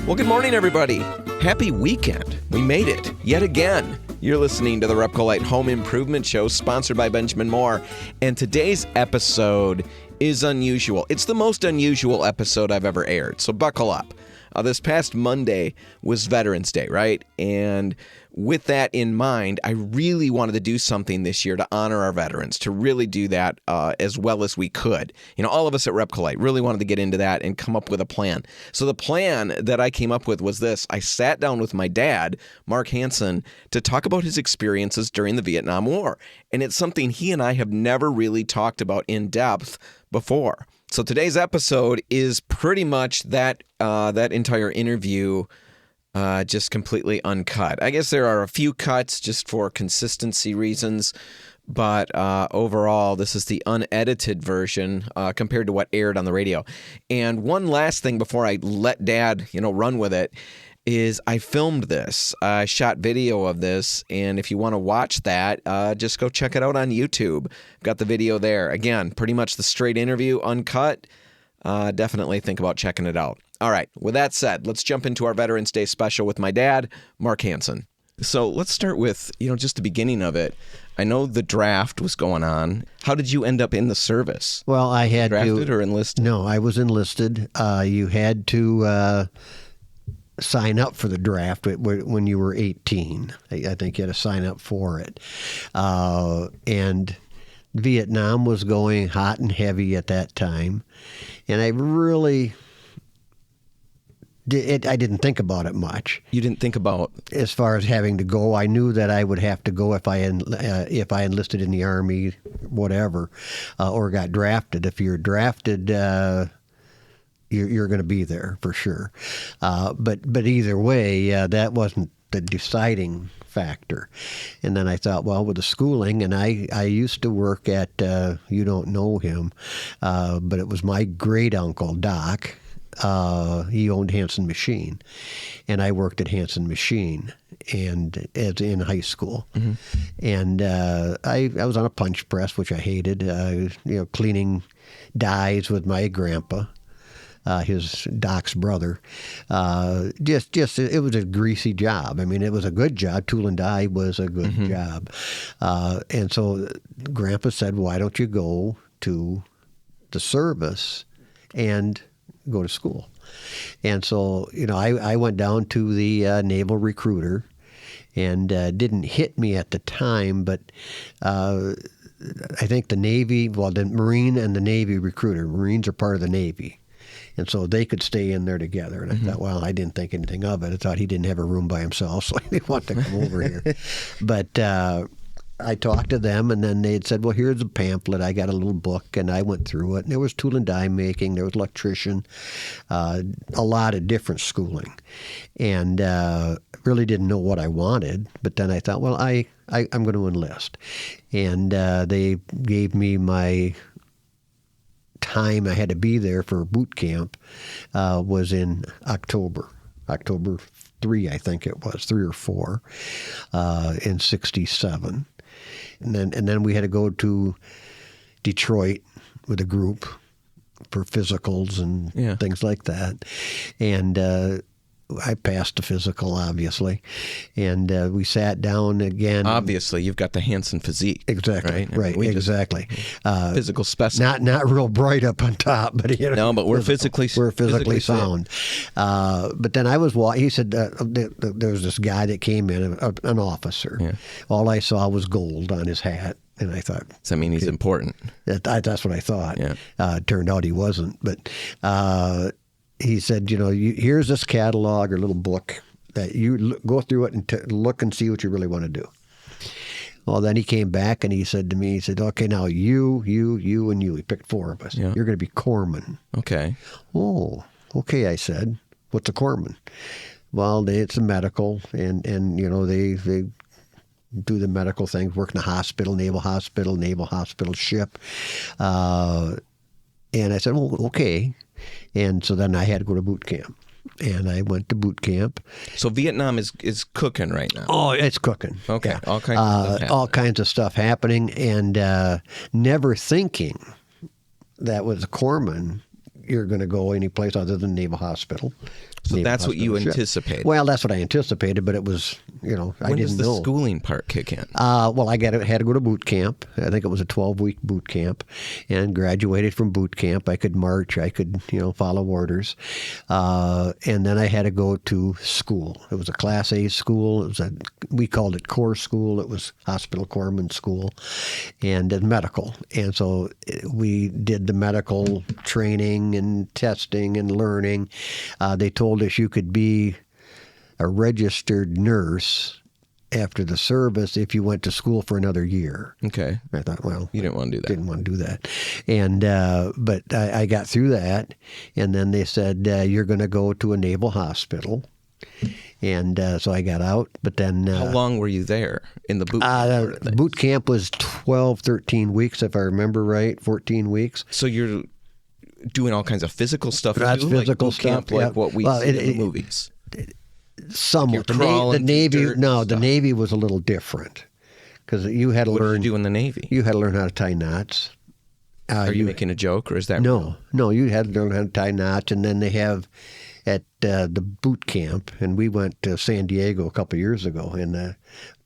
Well, good morning, everybody. Happy weekend. We made it yet again. You're listening to the RepcoLite Home Improvement Show, sponsored by Benjamin Moore. And today's episode is unusual. It's the most unusual episode I've ever aired, so buckle up. This past Monday was Veterans Day, right? And with that in mind, I really wanted to do something this year to honor our veterans, to really do that as well as we could. You know, all of us at RepcoLite really wanted to get into that and come up with a plan. So the plan that I came up with was this. I sat down with my dad, Mark Hansen, to talk about his experiences during the Vietnam War. And it's something he and I have never really talked about in depth before. So today's episode is pretty much that entire interview just completely uncut. I guess there are a few cuts just for consistency reasons, but overall, this is the unedited version compared to what aired on the radio. And one last thing before I let Dad, run with it, is I filmed this. I shot video of this, and if you want to watch that, just go check it out on YouTube. Got the video there. Again, pretty much the straight interview, uncut. Definitely think about checking it out. All right, with that said, let's jump into our Veterans Day special with my dad, Mark Hansen. So let's start with, just the beginning of it. I know the draft was going on. How did you end up in the service? Well, I had drafted or enlisted? No, I was enlisted. You had to sign up for the draft when you were 18. I think you had to sign up for it. And Vietnam was going hot and heavy at that time. And I really... I didn't think about it much. You didn't think about... As far as having to go, I knew that I would have to go if I enlisted in the Army, whatever, or got drafted. If you're drafted, you're going to be there for sure. But either way, that wasn't the deciding factor. And then I thought, well, with the schooling, and I used to work at, you don't know him, but it was my great uncle, Doc. He owned Hansen Machine, and I worked at Hansen Machine, and as in high school. Mm-hmm. And I was on a punch press, which I hated. Cleaning dies with my grandpa, his Doc's brother. It was a greasy job. I mean, it was a good job. Tool and die was a good mm-hmm. job. And so Grandpa said, "Why don't you go to the service and go to school?" And so, I went down to the naval recruiter, and didn't hit me at the time, but I think the Navy, the Marine and the Navy recruiter, Marines are part of the Navy, and so they could stay in there together. And I mm-hmm. thought, well, I didn't think anything of it. I thought he didn't have a room by himself, so he didn't want to come over here. But I talked to them, and then they had said, well, here's a pamphlet. I got a little book, and I went through it. And there was tool and die making. There was electrician, a lot of different schooling. And really didn't know what I wanted. But then I thought, well, I'm going to enlist. And they gave me my time I had to be there for boot camp was in October 3, I think it was, 3 or 4, in 1967. And then we had to go to Detroit with a group for physicals and things like that. And I passed the physical, obviously. And we sat down again. Obviously, you've got the Hansen physique. Exactly. Right, exactly. Physical specimen. Not real bright up on top, but no, but we're physically sound. But then I was walking. He said there was this guy that came in, an officer. Yeah. All I saw was gold on his hat. And I thought... Does that mean he's important? That's what I thought. Yeah. Turned out he wasn't. But he said, here's this catalog or little book that you go through it and look and see what you really want to do. Well, then he came back and he said to me, okay, now you, and you. He picked 4 of us. Yeah. You're going to be corpsman. Okay. Oh, okay, I said. What's a corpsman? Well, it's a medical, and they do the medical things, work in a hospital, naval hospital ship. And I said, well, okay. And so then I had to go to boot camp. And I went to boot camp. So Vietnam is cooking right now. Oh, it's cooking. Okay, yeah. All kinds of stuff happening, and never thinking that was a corpsman. you're going to go any place other than Naval Hospital. So Naval that's what you Hospital ship. anticipated. Well, that's what I anticipated, but it was, I When didn't know. does the schooling part kick in? Well, I had to go to boot camp. I think it was a 12-week boot camp, and graduated from boot camp. I could march. I could, follow orders, and then I had to go to school. It was a Class A school. We called it Corps School. It was Hospital Corpsman School, and medical. And so we did the medical training and testing and learning. They told us you could be a registered nurse after the service if you went to school for another year. Okay. I thought, well, You didn't want to do that. didn't want to do that. And but I got through that, and then they said, you're going to go to a naval hospital. And so I got out, but then... How long were you there in the boot camp? Boot camp was 12, 13 weeks, if I remember right, 14 weeks. So you're doing all kinds of physical stuff. That's too, physical like boot camp, stuff, like what we see in the movies. Somewhat. You're crawling The Navy, through dirt and the stuff. Navy was a little different because you had to What learn. did you do in the Navy? You had to learn how to tie knots. Are you making a joke, or is that real? No, you had to learn how to tie knots, and then they have at the boot camp, and we went to San Diego a couple of years ago, and the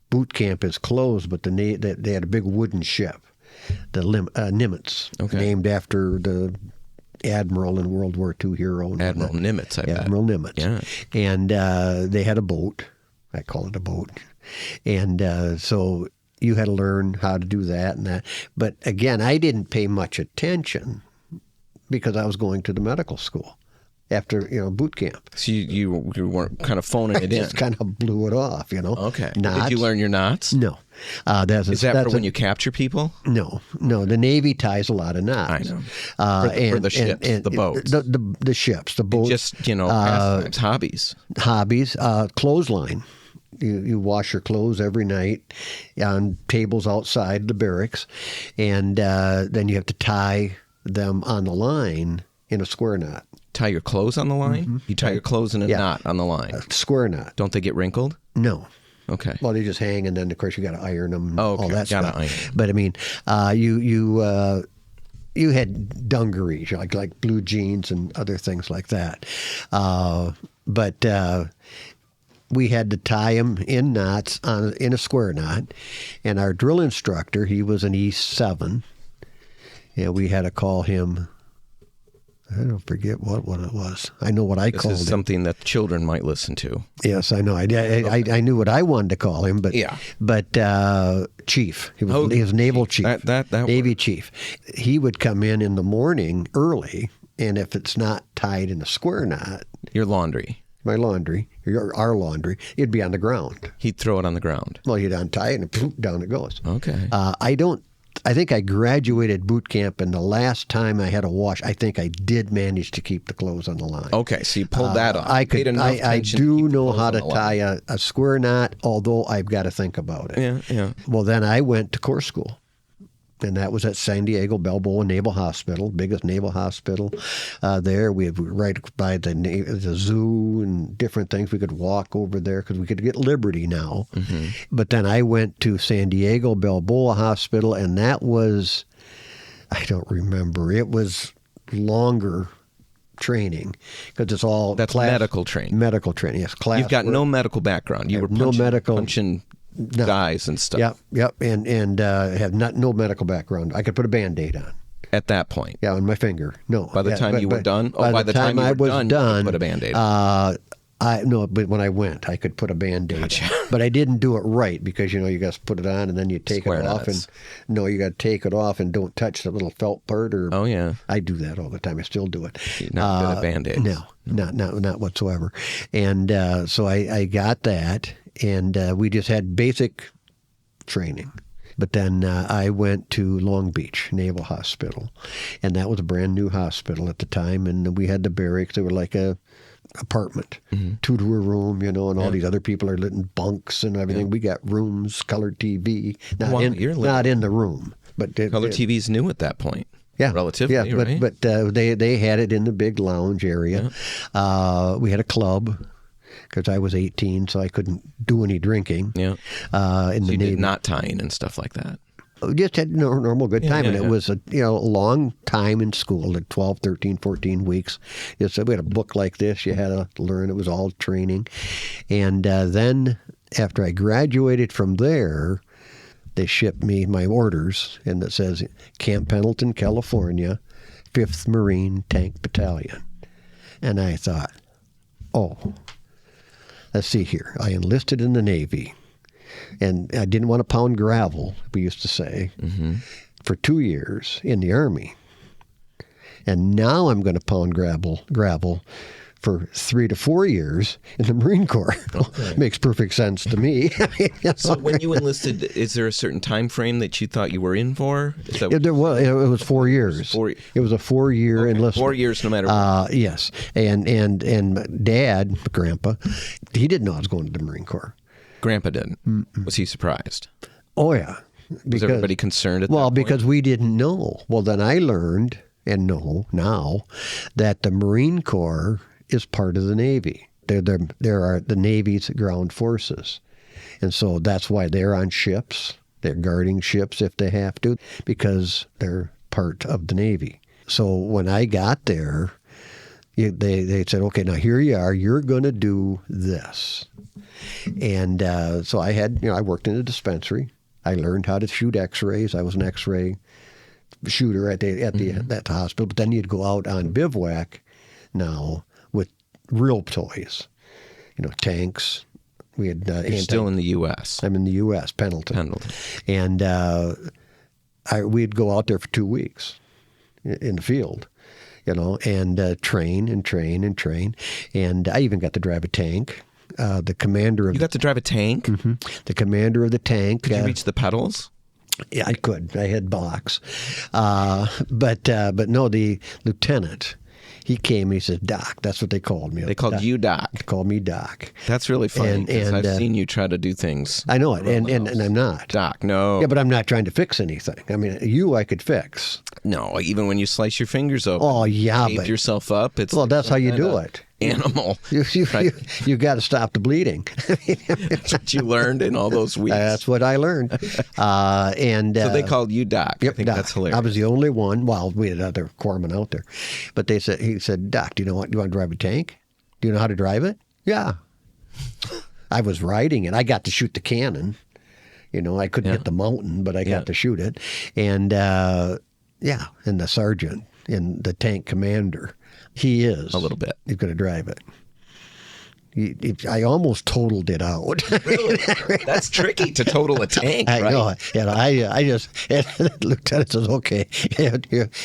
boot camp is closed, but they had a big wooden ship, the Nimitz, Okay. named after the admiral in World War II hero. Admiral Nimitz, I bet. Admiral Nimitz. Yeah. And they had a boat. I call it a boat. And so you had to learn how to do that and that. But again, I didn't pay much attention because I was going to the medical school after, boot camp. So you weren't kind of phoning I it in. just kind of blew it off, Okay. Knots. Did you learn your knots? No. Is that for when you capture people? No. The Navy ties a lot of knots. I know. For the ships, the boats. The ships, the boats. Just, pastimes, hobbies. Hobbies, clothesline. You wash your clothes every night on tables outside the barracks, and then you have to tie them on the line in a square knot. Tie your clothes on the line? Mm-hmm. You tie your clothes in a knot on the line. A square knot. Don't they get wrinkled? No. Okay. Well, they just hang, and then of course you got to iron them. And Oh, okay. all that Gotta stuff. iron 'em. But I mean, you had dungarees, like blue jeans and other things like that. But we had to tie them in knots in a square knot, and our drill instructor, he was an E7, and we had to call him. I don't forget what it was. I know what I This called is him. something that children might listen to. Yes, I know. I knew what I wanted to call him, but Yeah. chief. He was, Oh, he was naval chief. That Navy works. chief. He would come in the morning early, and if it's not tied in a square knot, Your laundry. my laundry, our laundry, it'd be on the ground. He'd throw it on the ground. Well, you'd untie it, and poof, down it goes. Okay. I think I graduated boot camp, and the last time I had a wash, I think I did manage to keep the clothes on the line. Okay, so you pulled that off. I Paid could. enough I attention to do keep the know clothes how on to the line. tie a square knot, although I've got to think about it. Yeah. Well, then I went to Corps School, and that was at San Diego Balboa Naval Hospital, biggest naval hospital there. We were right by the zoo and different things. We could walk over there because we could get Liberty now. Mm-hmm. But then I went to San Diego Balboa Hospital, and that was, I don't remember. It was longer training because it's all That's medical training. Medical training, yes. Class. You've got no medical background. You were no medical- punching guys and stuff Yep, and have no medical background. I could put a Band-Aid on. at that point. Yeah, on my finger. No. By the time you were done? Oh, by the time you were done, you could put a Band-Aid No, but when I went, I could put a Band-Aid Gotcha. on. But I didn't do it right because, you got to put it on and then you take Square it off. knots. And no, you got to take it off and don't touch the little felt part. Oh, yeah. I do that all the time. I still do it. You're not good at Band-Aids. No, not whatsoever. And so I got that, and we just had basic training. But then I went to Long Beach Naval Hospital, and that was a brand new hospital at the time. And we had the barracks. They were like a apartment, two to a room, and all these other people are living in bunks and everything. We got rooms, colored TV, Wow, you're living- not in the room, but Color TV's new at that point. yeah, Relatively, yeah, right? but they had it in the big lounge area. We had a club because I was 18, so I couldn't do any drinking. Yeah. In So the you Navy. did not tying and stuff like that. Just had normal good time. And yeah. it was a long time in school, like 12, 13, 14 weeks. So we had a book like this. You had to learn. It was all training. And then after I graduated from there, they shipped me my orders, and it says Camp Pendleton, California, 5th Marine Tank Battalion. And I thought, oh, let's see here. I enlisted in the Navy, and I didn't want to pound gravel, we used to say, for 2 years in the Army. And now I'm going to pound gravel for 3 to 4 years in the Marine Corps. Okay. Makes perfect sense to me. So when you enlisted, is there a certain time frame that you thought you were in for? It was 4 years. It was a 4-year enlistment. 4 years no matter what. Yes. And Dad, Grandpa, he didn't know I was going to the Marine Corps. Grandpa didn't. Was he surprised? Oh, yeah. Was everybody concerned at that point? Because we didn't know. Well, then I learned and know now that the Marine Corps is part of the Navy. There are the Navy's ground forces. And so that's why they're on ships. They're guarding ships if they have to, because they're part of the Navy. So when I got there, they said, okay, now here you are. You're going to do this. And so I worked in a dispensary. I learned how to shoot X-rays. I was an X-ray shooter at the hospital. But then you'd go out on bivouac now with real toys, tanks. We had. You're still in the U.S. I'm in the U.S. Pendleton. And we'd go out there for 2 weeks in the field, and train and train and train. And I even got to drive a tank. The commander of you got to drive a tank. Mm-hmm. The commander of the tank. Could you reach the pedals? Yeah, I could. I had blocks, but no, the lieutenant. He came and he said, Doc. That's what they called me. They called you Doc. They called me Doc. That's really funny because I've seen you try to do things. I know it, and I'm not. Doc, no. Yeah, but I'm not trying to fix anything. I mean, I could fix. No, even when you slice your fingers open. Oh, yeah. Tape yourself up. It's that's how you do it. Animal. You got to stop the bleeding. That's what you learned in all those weeks. That's what I learned. So they called you Doc. Yep, I think Doc. that's hilarious. I was the only one. Well, we had other corpsmen out there, but he said, Doc, do you want to drive a tank? Do you know how to drive it? Yeah. I was riding it. I got to shoot the cannon. I couldn't hit the mountain, but I got to shoot it. And and the sergeant and the tank commander. He is. A little bit. He's going to drive it. I almost totaled it out. Really? That's tricky to total a tank, right? I know. And I just, and the lieutenant says, okay,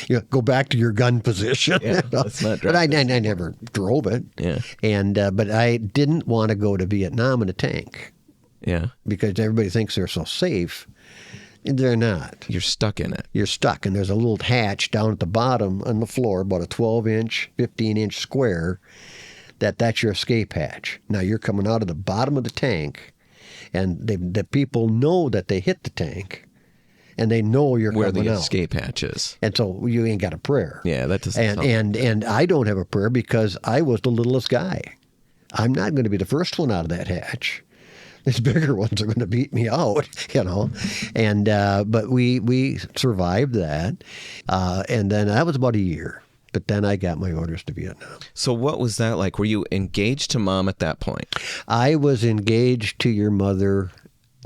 you go back to your gun position. Yeah, let's not drive but I never drove it. Yeah. And but I didn't want to go to Vietnam in a tank. Yeah. Because everybody thinks they're so safe. They're not. You're stuck in it. You're stuck, and there's a little hatch down at the bottom on the floor, about a 12-inch, 15-inch square. That's your escape hatch. Now you're coming out of the bottom of the tank, and the people know that they hit the tank, and they know you're where coming out. Where the escape hatch is. And so you ain't got a prayer. Yeah, that doesn't. And I don't have a prayer because I was the littlest guy. I'm not going to be the first one out of that hatch. These bigger ones are going to beat me out, And but we survived that, and then that was about a year. But then I got my orders to Vietnam. So what was that like? Were you engaged to Mom at that point? I was engaged to your mother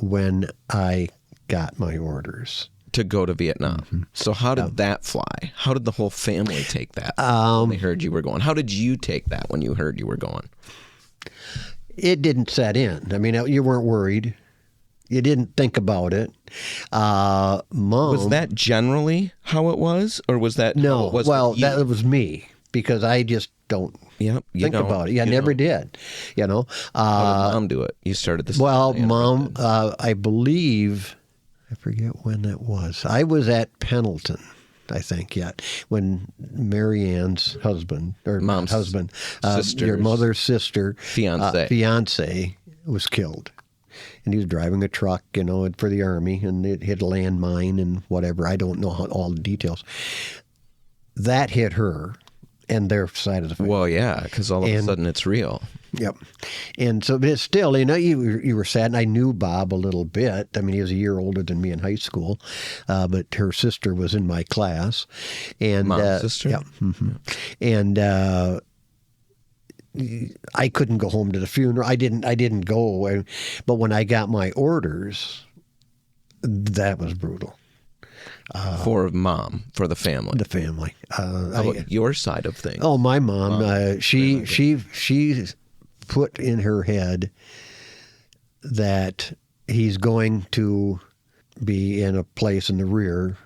when I got my orders to go to Vietnam. Mm-hmm. So how did that fly? How did the whole family take that when they heard you were going? How did you take that when you heard you were going? It didn't set in. I mean, you weren't worried. You didn't think about it. Mom. Was that generally how it was? Or was that no? How it was that was me because I just don't think about it. Yeah, I never did. How did Mom do it? You started this. Well, Mom, I believe, I forget when that was. I was at Pendleton. I think when Mary Ann's husband or Mom's husband, sister's your mother's sister, fiance was killed, and he was driving a truck, for the Army, and it hit a landmine and whatever. I don't know all the details. That hit her and their side of the family. Well, yeah, because all of a sudden it's real. Yep. And so, but it's still, you were sad. And I knew Bob a little bit. I mean, he was a year older than me in high school, but her sister was in my class. And Mom's sister? Yeah. Mm-hmm. And I couldn't go home to the funeral. I didn't go. But when I got my orders, that was brutal. For Mom, for the family. The family. How about your side of things? Oh, my mom. She put in her head that he's going to be in a place in the rear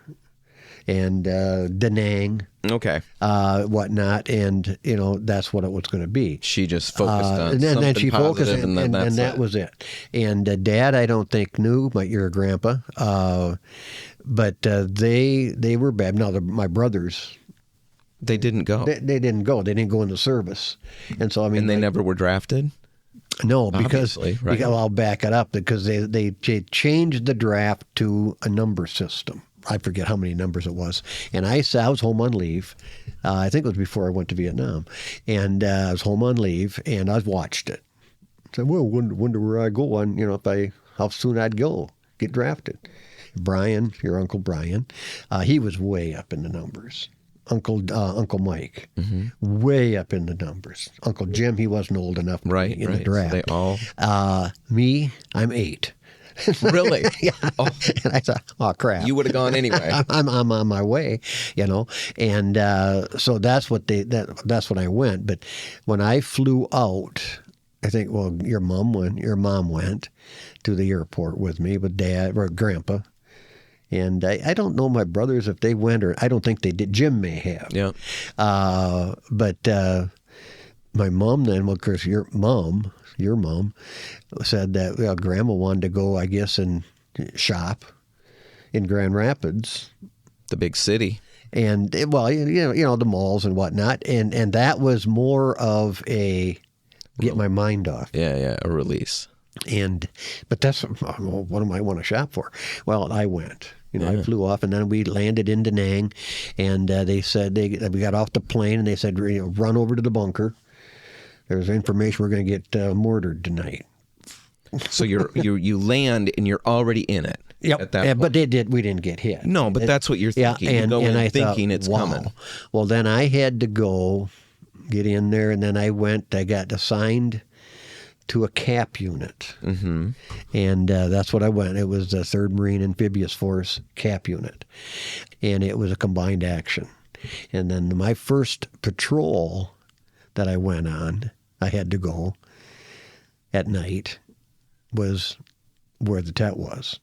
and Da Nang, Okay. whatnot, and that's what it was going to be. She just focused on and something then she focused, positive, and that was it. And Dad, I don't think knew, but your grandpa, but they were bad. Now my brothers. They didn't go. They didn't go. They didn't go in the service, and so I mean, And they never were drafted? no, because right. I'll back it up because they changed the draft to a number system. I forget how many numbers it was, and I was home on leave. I think it was before I went to Vietnam, and I was home on leave, and I watched it. I said, "Well, wonder where I go on, how soon I'd go get drafted." Brian, your Uncle Brian, he was way up in the numbers. Uncle Mike, way up in the numbers. Uncle Jim, he wasn't old enough to be in the draft. So they all... Me, I'm 8. Really? Yeah. Oh. And I thought, oh crap! You would have gone anyway. I'm on my way, and so that's what I went. But when I flew out, I think, well, your mom went to the airport with me, with Dad or Grandpa. And I don't know my brothers if they went, or I don't think they did. Jim may have. Yeah. But my mom then, well, of course, your mom said that Grandma wanted to go, I guess, and shop in Grand Rapids, The big city. and the malls and whatnot, and that was more of a get my mind off. Yeah, a release. But that's what do I want to shop for? Well, I went. I flew off, and then we landed in Da Nang, and they said we got off the plane, and they said, run over to the bunker. There's information we're going to get mortared tonight. So you land and you're already in it. Yep. At that point. But we didn't get hit. No, but that's what you're thinking. Yeah, you go in I thinking thought, it's wow. coming. Well, then I had to go get in there, and then I got assigned to a cap unit. Mm-hmm. And that's what I went. It was the 3rd Marine Amphibious Force cap unit. And it was a combined action. And then my first patrol that I went on, I had to go at night, was where the tet was.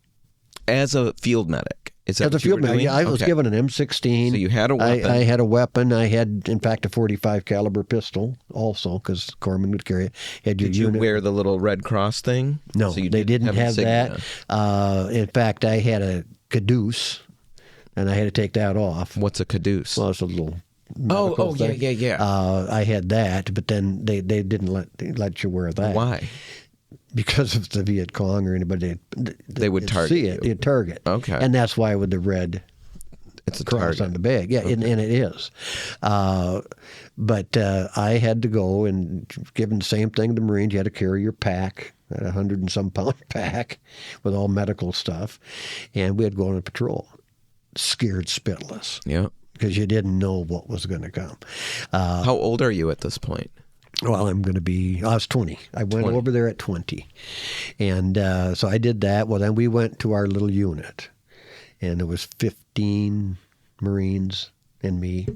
As a field medic. Is that As a what you were field medic, doing? yeah, I was given an M16. So you had a weapon. I had a weapon. I had, in fact, a .45 caliber pistol also, because corpsman would carry it. Did you wear the little Red Cross thing? No, So you they didn't have insignia. that. In fact, I had a caduce, and I had to take that off. What's a caduce? Well, it's a little Oh, thing. yeah. I had that, but then they didn't let you wear that. Why? Because of the Viet Cong or anybody, They would target see it. you. You'd target. Okay. And that's why with the red It's a cross target. on the bag. Yeah, and it is. But I had to go, and given the same thing to the Marines, you had to carry your pack, a 100 and some pound pack with all medical stuff, and we had to go on a patrol, scared spitless, Yeah. because you didn't know what was going to come. How old are you at this point? Well, I was 20. I went 20. over there at 20. And so I did that. Well, then we went to our little unit, and it was 15 Marines and me.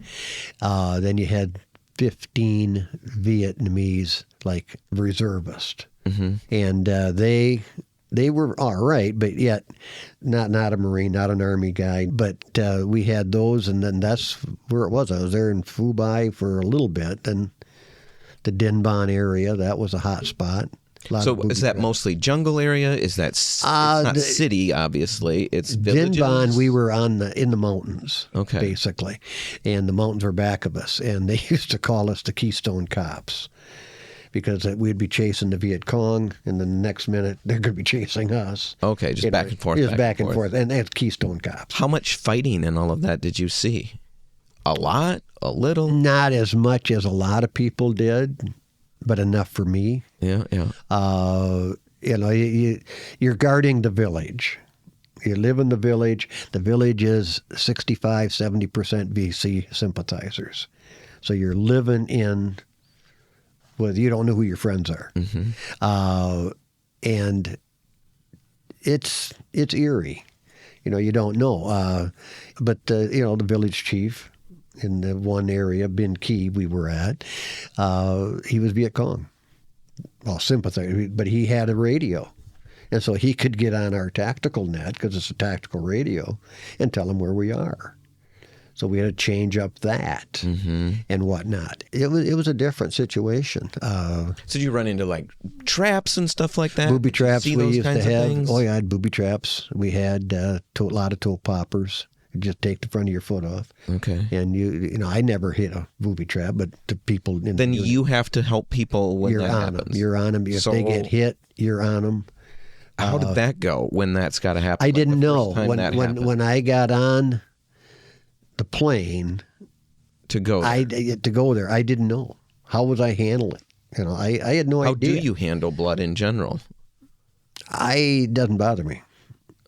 Then you had 15 Vietnamese, like reservists. Mm-hmm. And they were all right, but yet not a Marine, not an Army guy. But we had those, and then that's where it was. I was there in Phu Bai for a little bit, and the Dinh Ban area, that was a hot spot. So is that mostly jungle area? Is that it's not city, obviously. It's villages? Dinh Ban, we were in the mountains, Okay. basically. And the mountains were back of us. And they used to call us the Keystone Cops, because we'd be chasing the Viet Cong, and then the next minute they're going to be chasing us. Okay, just back and forth. Just back and forth. And that's Keystone Cops. How much fighting and all of that did you see? A lot? A little? Not as much as a lot of people did. but enough for me. Yeah, yeah. You're guarding the village. You live in the village. The village is 65, 70% VC sympathizers. So you're living in, well, you don't know who your friends are. And it's eerie. You don't know. But the village chief in the one area, Bin Key we were at, he was Viet Cong. Well, sympathizer, but he had a radio. And so he could get on our tactical net, because it's a tactical radio, and tell them where we are. So we had to change up that and whatnot. It was a different situation. So did you run into like traps and stuff like that? Booby traps See we those used to kinds of have. things? Oh, yeah, I had booby traps. We had a lot of toe poppers. You just take the front of your foot off. Okay. And I never hit a booby trap, but the people in Then the unit, you have to help people when you're that on happens. them. You're on them. If So- they get hit, you're on them. How did that go when that's got to happen? I Like, didn't the first know time that happened? when I got on the plane To go there. to go there. I didn't know. How was I handling? I had no How idea. do you handle blood in general? It doesn't bother me.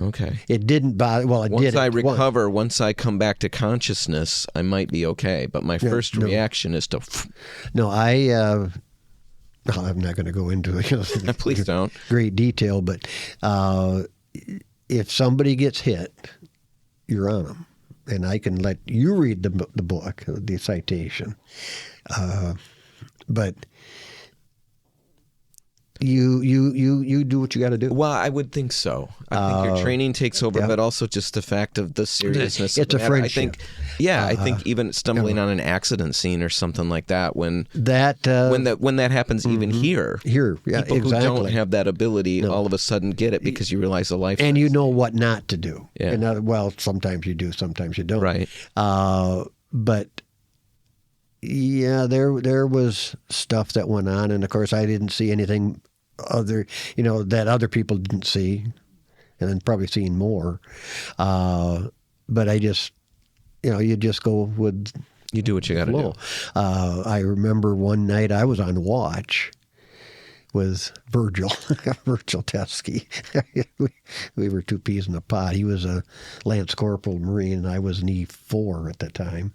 Okay. It didn't bother. Well, it Once did. I recover, once I come back to consciousness, I might be okay. But my first reaction is to... No, I'm not going to go into Please don't. great detail, but if somebody gets hit, you're on them. And I can let you read the book, the citation. But you do what you got to do. Well, I would think so. I think your training takes over, but also just the fact of the seriousness of It's the a matter. friendship. I think even stumbling on an accident scene or something like that, when that happens, even here, yeah, people exactly. who don't have that ability all of a sudden get it because you realize the life. And you know what not to do. Yeah. Well, sometimes you do, sometimes you don't. Right. But yeah, there was stuff that went on, and of course I didn't see anything that other people didn't see, and then probably seeing more. But I just, you just go with. You do what you got to do. I remember one night I was on watch with Virgil Teskey. we were two peas in a pod. He was a Lance Corporal Marine, and I was an E4 at the time.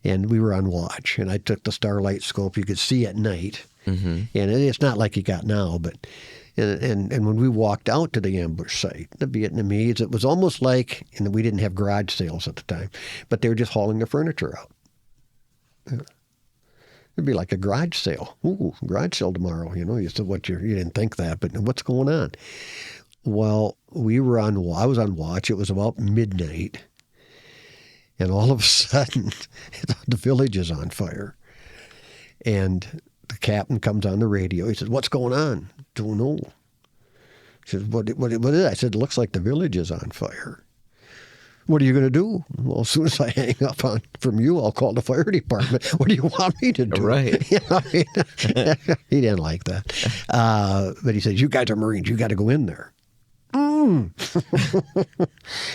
And we were on watch, and I took the Starlight scope. You could see at night. And it's not like you got now, but and when we walked out to the ambush site, the Vietnamese, it was almost like, and we didn't have garage sales at the time, but they were just hauling the furniture out. It'd be like a garage sale. Ooh, garage sale tomorrow. You said you didn't think that, but what's going on? Well, I was on watch. It was about midnight, and all of a sudden, the village is on fire, and the captain comes on the radio. He says, "What's going on?" Don't know. He says, "What is it?" I said, "It looks like the village is on fire." What are you going to do? Well, as soon as I hang up from you, I'll call the fire department. What do you want me to do? Right. He didn't like that. But he says, "You guys are Marines. You got to go in there."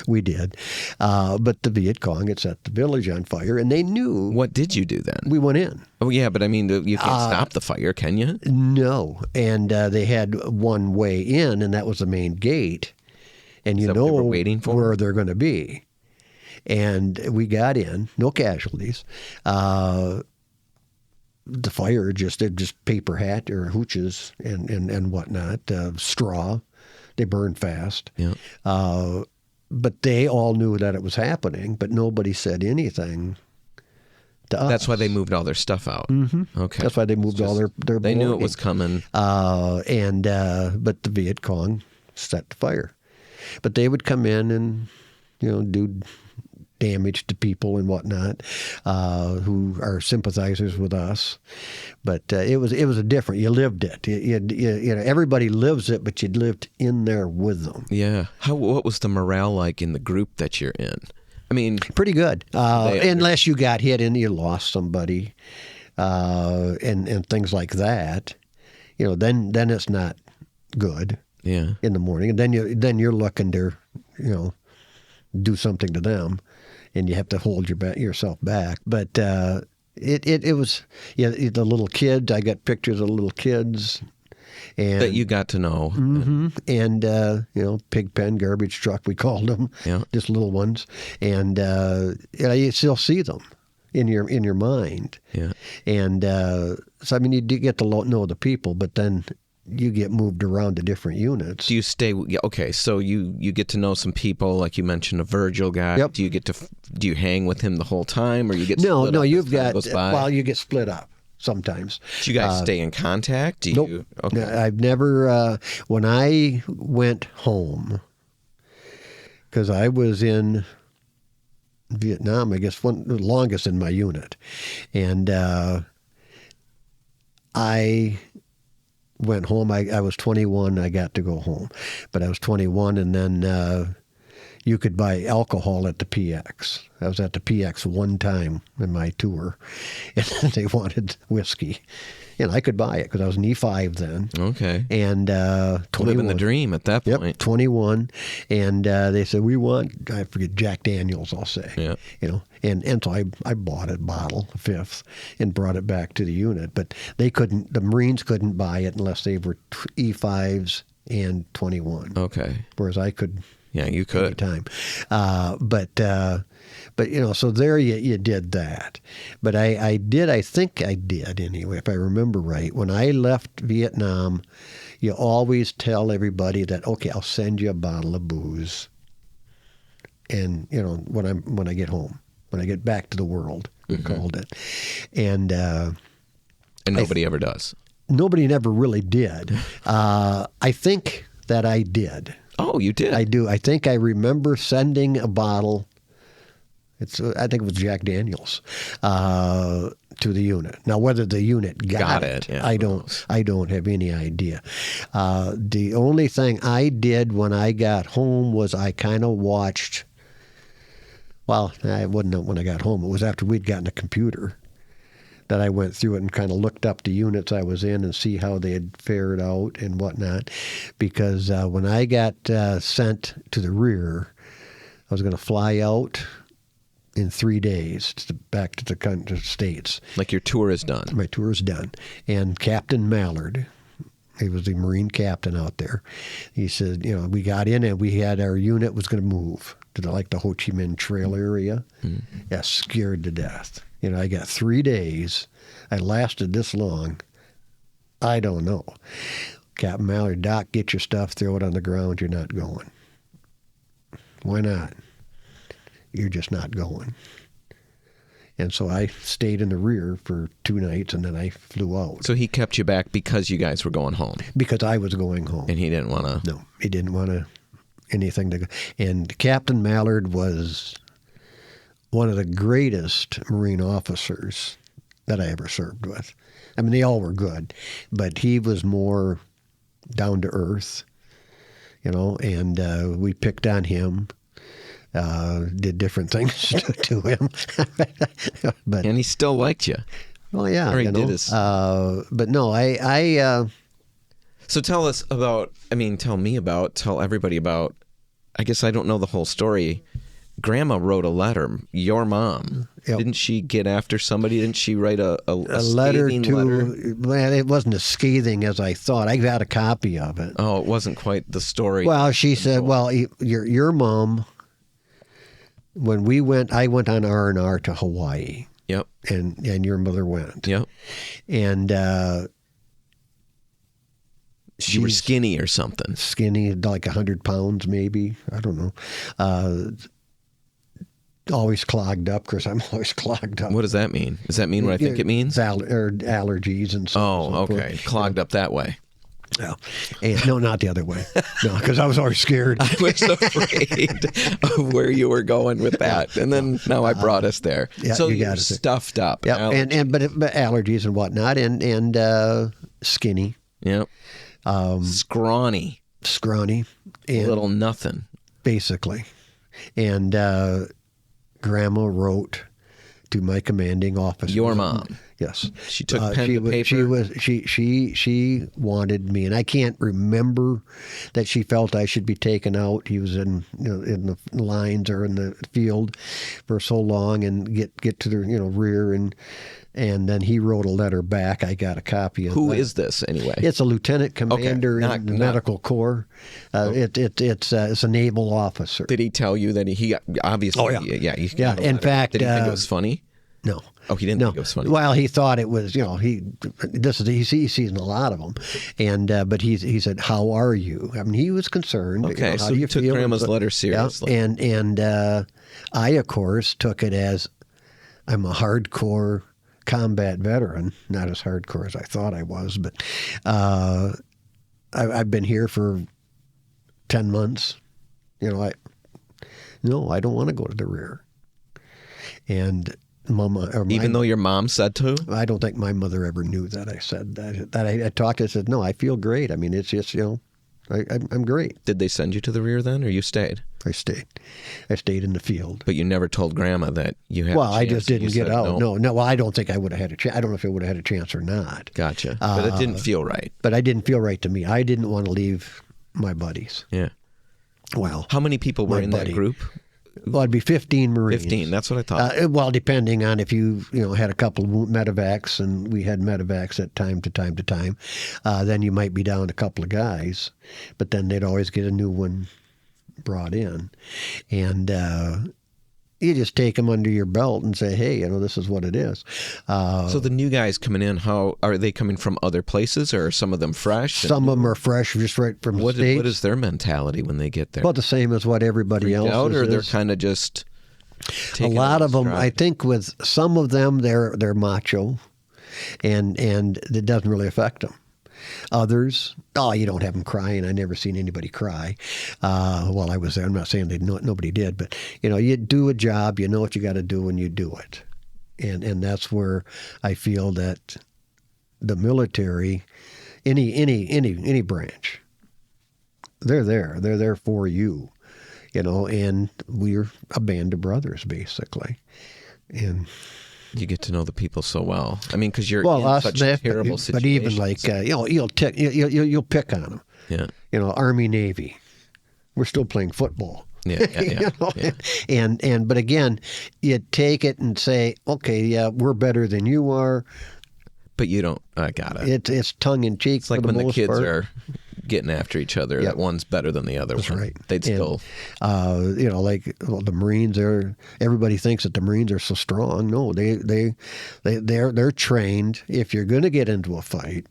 We did. But the Viet Cong had set the village on fire, and they knew. What did you do then? We went in. Oh, yeah, but I mean, you can't stop the fire, can you? No. And they had one way in, and that was the main gate. And Is you that what know they were waiting for? where they're going to be. And we got in, no casualties. The fire they're just paper hat or hooches and whatnot, straw. They burn fast. Yeah. But they all knew that it was happening, but nobody said anything to us. That's why they moved all their stuff out. Mm-hmm. Okay. That's why they moved all their They knew it belongings. was coming. But the Viet Cong set the fire. But they would come in and, do damage to people and whatnot, who are sympathizers with us. But it was a different. You lived it. Everybody lives it, but you lived in there with them. Yeah. What was the morale like in the group that you're in? I mean, Pretty good, unless you got hit and you lost somebody, and things like that. Then it's not good. yeah. In the morning, and then you're looking to, do something to them, and you have to hold yourself back. But It was, the little kids. I got pictures of little kids. And, that you got to know. And, pig pen, garbage truck, we called them, just little ones. And you still see them in your mind. Yeah. And so, I mean, you do get to know the people, but then you get moved around to different units. Do you stay? Okay, so you get to know some people, like you mentioned, a Virgil guy. Yep. Do you hang with him the whole time, or you get No, split up you've as time got, goes by? well, you get split up sometimes. Do you guys stay in contact? Do Nope. you, okay. I've never, when I went home, because I was in Vietnam, I guess, the longest in my unit. And I went home. I was 21. I got to go home. But I was 21, and then you could buy alcohol at the PX. I was at the PX one time in my tour, and they wanted whiskey. And I could buy it because I was an E5 then. Okay. And 21. Living the dream at that point. Yep, 21. And they said, we want, I forget, Jack Daniels, I'll say. Yeah. And so I bought a bottle, a fifth, and brought it back to the unit. But the Marines couldn't buy it unless they were E5s and 21. Okay. Whereas I could. Yeah, you could. Time. But so there you did that. But I think I did anyway, if I remember right. When I left Vietnam, you always tell everybody that, okay, I'll send you a bottle of booze. And, when I get home, when I get back to the world, we called it. And nobody ever does. Nobody never really did. I think that I did. Oh, you did? I do. I think I remember sending a bottle. I think it was Jack Daniels to the unit. Now, whether the unit got it, yeah, I don't have any idea. The only thing I did when I got home was I kind of watched. Well, I wouldn't know when I got home. It was after we'd gotten a computer that I went through it and kind of looked up the units I was in and see how they had fared out and whatnot. Because when I got sent to the rear, I was going to fly out in 3 days back to the States. Like your tour is done. My tour is done. And Captain Mallard, he was the Marine captain out there, he said, we got in and we had our unit was going to move to the Ho Chi Minh Trail area. Yeah, scared to death. I got 3 days. I lasted this long. I don't know. Captain Mallard, Doc, get your stuff, throw it on the ground. You're not going. Why not? You're just not going. And so I stayed in the rear for 2 nights, and then I flew out. So he kept you back because you guys were going home? Because I was going home. And he didn't want to? No, he didn't want anything to go. And Captain Mallard was one of the greatest Marine officers that I ever served with. I mean, they all were good, but he was more down to earth, and we picked on him, did different things to him. And he still liked you. Well, yeah. Or he did his... but no, I So tell everybody about, I guess I don't know the whole story. Grandma wrote a letter. Your mom. Yep. Didn't she get after somebody? Didn't she write a letter scathing letter? Well, it wasn't as scathing as I thought. I got a copy of it. Oh, it wasn't quite the story. Well, she said, well, your mom, when I went on R&R to Hawaii. Yep. And your mother went. Yep. And she was skinny or something. Skinny, like 100 pounds maybe. I don't know. Always clogged up, because I'm always clogged up. What does that mean? Does that mean what I think it means? Allergies and so on. Oh, okay. Clogged up that way. No. No, not the other way. No, because I was always scared. I was afraid of where you were going with that. And then now I brawled us there. Yeah, so you got you're stuffed up. Yeah, but allergies and whatnot, and skinny. Yep. Scrawny. And little nothing. Basically. And Grandma wrote to my commanding officer. Your mom. Yes. She took pen to paper. She wanted me, and I can't remember that she felt I should be taken out. He was in the lines or in the field for so long, and get to the rear, and And then he wrote a letter back. I got a copy of it. Who is this anyway? It's a lieutenant commander Okay. in the medical corps. It's a naval officer. Did he tell you that he obviously? Oh, yeah. Yeah. In fact, did he think it was funny? No. Oh, he didn't think it was funny. Well, he thought it was. He's seen a lot of them, but he said, "How are you?" I mean, he was concerned. Okay, how so do you he took feel? Grandma's letter seriously. Yeah, and I, of course, took it as I'm a hardcore combat veteran, not as hardcore as I thought I was, but I've been here for 10 months. I don't want to go to the rear. And even though your mom said to? I don't think my mother ever knew that I said that. I talked. I said, no, I feel great. I mean, it's just I'm great. Did they send you to the rear then, or you stayed? I stayed. I stayed in the field. But you never told Grandma that you had. Well, a I chance just didn't get out. No. Well, I don't think I would have had a chance. I don't know if I would have had a chance or not. Gotcha. But it didn't feel right. But I didn't feel right to me. I didn't want to leave my buddies. Yeah. Well, how many people were in that group? Well, it'd be 15 Marines. 15. That's what I thought. Well, depending on if you had a couple of medevacs, and we had medevacs at time to time, then you might be down a couple of guys, but then they'd always get a new one brought in, and you just take them under your belt and say, hey, this is what it is. So the new guys coming in, how are they coming from other places, or are some of them fresh? Some of them are fresh, just right from the States. What is their mentality when they get there? Well, the same as what everybody else out, or is. they're kind of just a lot of them. I think with some of them, they're macho, and it doesn't really affect them. Others, you don't have them crying. I never seen anybody cry while I was there. I'm not saying nobody did, but you do a job. You know what you got to do when you do it, and that's where I feel that the military, any branch, they're there. They're there for you, and we're a band of brothers basically, and. You get to know the people so well. I mean, because you're in such terrible situations. But even like, you'll pick on them. Yeah. Army, Navy. We're still playing football. Yeah. But again, you take it and say, okay, yeah, we're better than you are. But you don't. I got it. It's tongue in cheek. It's like when the kids are getting after each other. Yep. That one's better than the other. That's one. Right. They'd still. The Marines are. Everybody thinks that the Marines are so strong. No, they're trained. If you're going to get into a fight,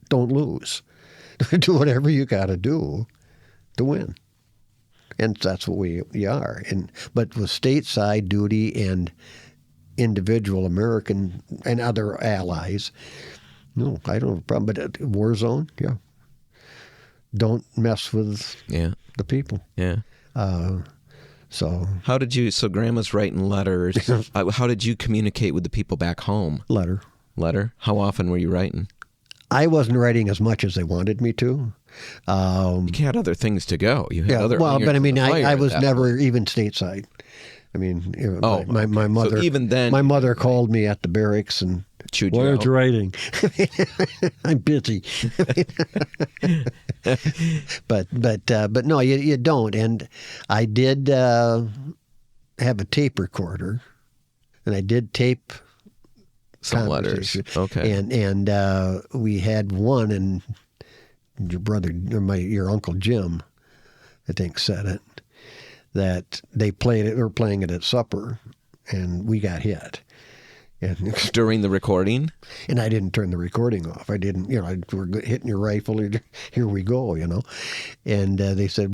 don't lose. Do whatever you got to do to win. And that's what we are. But with stateside duty and individual American and other allies, no, I don't have a problem. But war zone, yeah. Don't mess with the people. Yeah. So Grandma's writing letters. How did you communicate with the people back home? Letter. How often were you writing? I wasn't writing as much as they wanted me to. You had other things to go. You had other. Well, but I mean, I was never even stateside. I mean, my mother. So even then, my mother called me at the barracks and. Why aren't you writing? I'm busy. but no, you don't. And I did have a tape recorder, and I did tape some letters. Okay. And we had one, and your brother or your Uncle Jim, I think, said it, that they played it. They were playing it at supper, and we got hit. And during the recording? And I didn't turn the recording off. I didn't, we're hitting your rifle. Here we go, And they said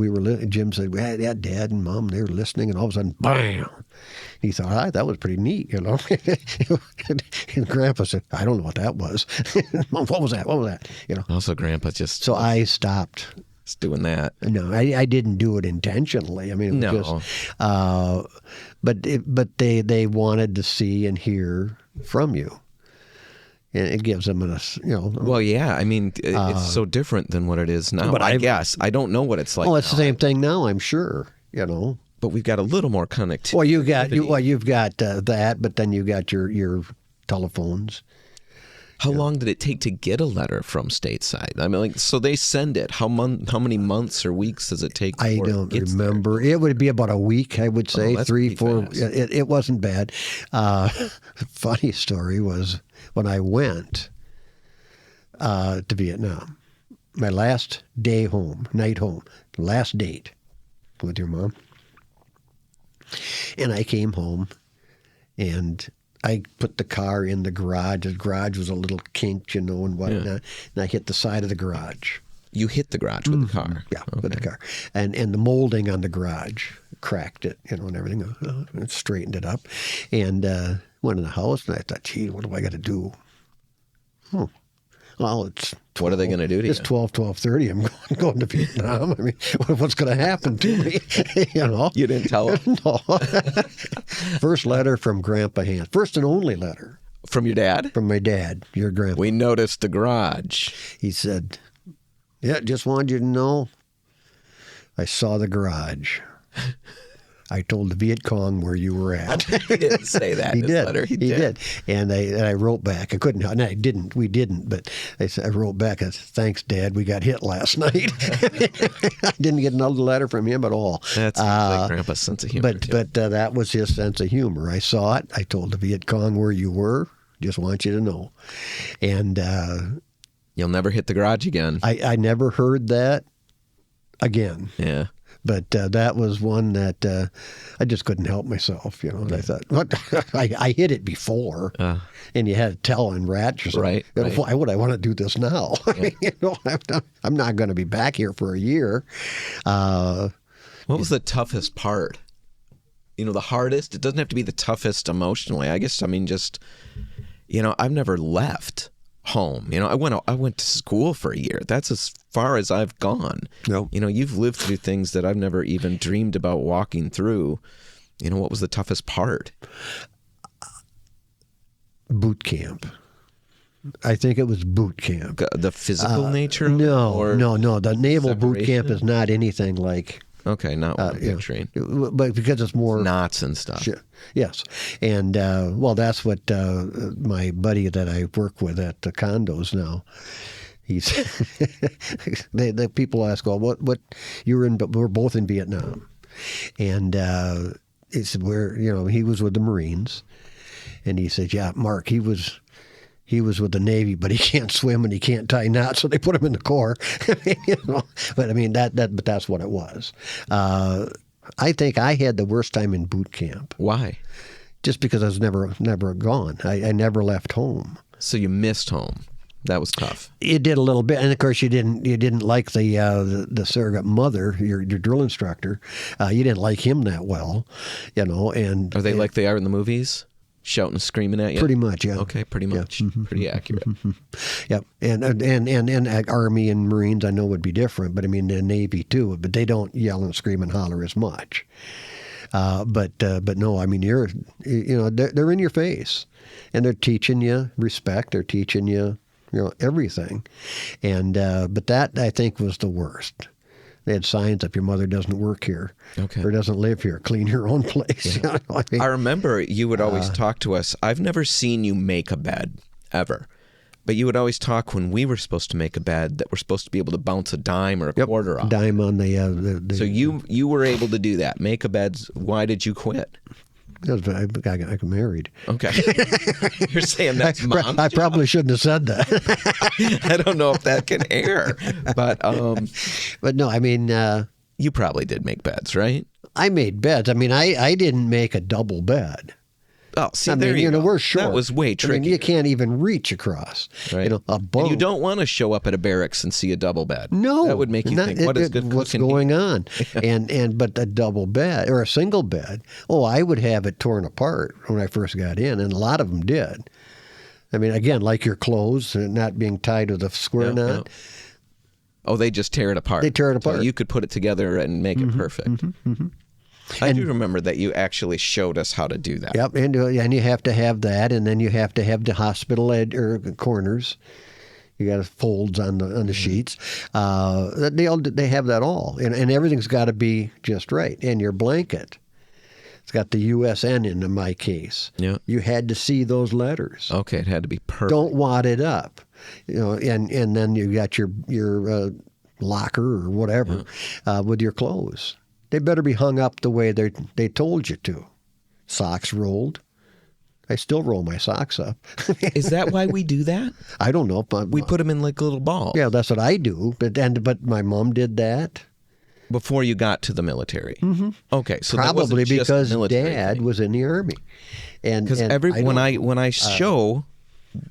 Jim said, well, yeah, Dad and Mom, they were listening. And all of a sudden, bam! He thought, that was pretty neat, And Grandpa said, I don't know what that was. Mom, what was that? Also, Grandpa just... So I stopped doing that. No, I didn't do it intentionally. I mean, it was just, but they wanted to see and hear from you, and it gives them Well, yeah. I mean, it's so different than what it is now. But I guess I don't know what it's like. Well, it's now. the same thing now. I'm sure. But we've got a little more connectivity. Well, you've got that, but then you got your telephones. How long did it take to get a letter from stateside? I mean, like, so they send it. How many months or weeks does it take? I don't remember. There? It would be about a week, I would say, 3, 4. It wasn't bad. Funny story was when I went to Vietnam, my last day home, night home, last date with your mom, and I came home, and I put the car in the garage. The garage was a little kinked, and whatnot. Yeah. And I hit the side of the garage. You hit the garage with the car? Yeah, with the car. And the molding on the garage cracked it, and everything. And straightened it up. And went in the house, and I thought, gee, what do I got to do? Well, it's 12, what are they going to do to you? It's 12:30. I'm going to Vietnam. I mean, what's going to happen to me? You didn't tell them? No. First letter from Grandpa Hansen. First and only letter. From your dad? From my dad, your grandpa. We noticed the garage. He said, yeah, just wanted you to know, I saw the garage. I told the Viet Cong where you were at. He didn't say that in his letter. He did. And I wrote back. I couldn't. And I didn't. We didn't. But I wrote back. I said, thanks, Dad. We got hit last night. I didn't get another letter from him at all. That's like Grandpa's sense of humor. But that was his sense of humor. I saw it. I told the Viet Cong where you were. Just want you to know. And you'll never hit the garage again. I never heard that again. Yeah. But that was one that I just couldn't help myself, And I thought, what? I hit it before, and you had to tell and rat yourself. Right. Why would I want to do this now? Yeah. I'm not going to be back here for a year. What was the toughest part? The hardest? It doesn't have to be the toughest emotionally. I guess, just, I've never left home. I went to school for a year. That's as far as I've gone. No. You've lived through things that I've never even dreamed about walking through. What was the toughest part? Boot camp. I think it was boot camp. The physical nature? No. The naval boot camp is not anything like. Okay, not what I'm picturing. But because it's more knots and stuff. Sure. Yes. And, that's what my buddy that I work with at the condos now, the people ask, well, what you're in, but we're both in Vietnam. And he said, he was with the Marines. And he said, yeah, Mark, he was with the Navy, but he can't swim and he can't tie knots, so they put him in the Corps. But that's what it was. I think I had the worst time in boot camp. Why? Just because I was never gone. I never left home. So you missed home. That was tough. It did a little bit, and of course you didn't like the surrogate mother, your drill instructor. You didn't like him that well, And are they like they are in the movies? Shouting and screaming at you? Pretty much, yeah. Okay, pretty much. Yeah. Pretty accurate. Yep. And Army and Marines I know would be different, but the Navy too. But they don't yell and scream and holler as much. But no, they're in your face, and they're teaching you respect. They're teaching you, everything. And but that I think was the worst. They had signs up, your mother doesn't work here, or doesn't live here. Clean your own place. Yeah. I remember you would always talk to us. I've never seen you make a bed, ever. But you would always talk when we were supposed to make a bed that we're supposed to be able to bounce a dime or a quarter off. Dime on the So you were able to do that, make a bed. Why did you quit? Because I got married. Okay. You're saying that's mom's I probably shouldn't have said that. I don't know if that can air. But no, you probably did make beds, right? I made beds. I didn't make a double bed. Oh, see, there you go. We're short. That was way tricky. You can't even reach across. Right. A bunk. And you don't want to show up at a barracks and see a double bed. No. That would make you think, what's going on? But a double bed or a single bed, I would have it torn apart when I first got in, and a lot of them did. Again, like your clothes, not being tied with a square knot. Yeah. Oh, they just tear it apart. They tear it apart. So you could put it together and make it perfect. Mm-hmm. I do remember that you actually showed us how to do that. Yep, and you have to have that, and then you have to have the hospital or corners. You got folds on the sheets. They have that all, and everything's got to be just right. And your blanket. It's got the USN in my case. Yeah. You had to see those letters. Okay, it had to be perfect. Don't wad it up, and then you got your locker or whatever with your clothes. They better be hung up the way they told you to. Socks rolled. I still roll my socks up. Is that why we do that? I don't know. But We put them in like little balls. yeah, that's what I do. But my mom did that. Before you got to the military. Mm-hmm. Okay, so that Probably wasn't just because military Dad thing. was in the Army. And Because when I show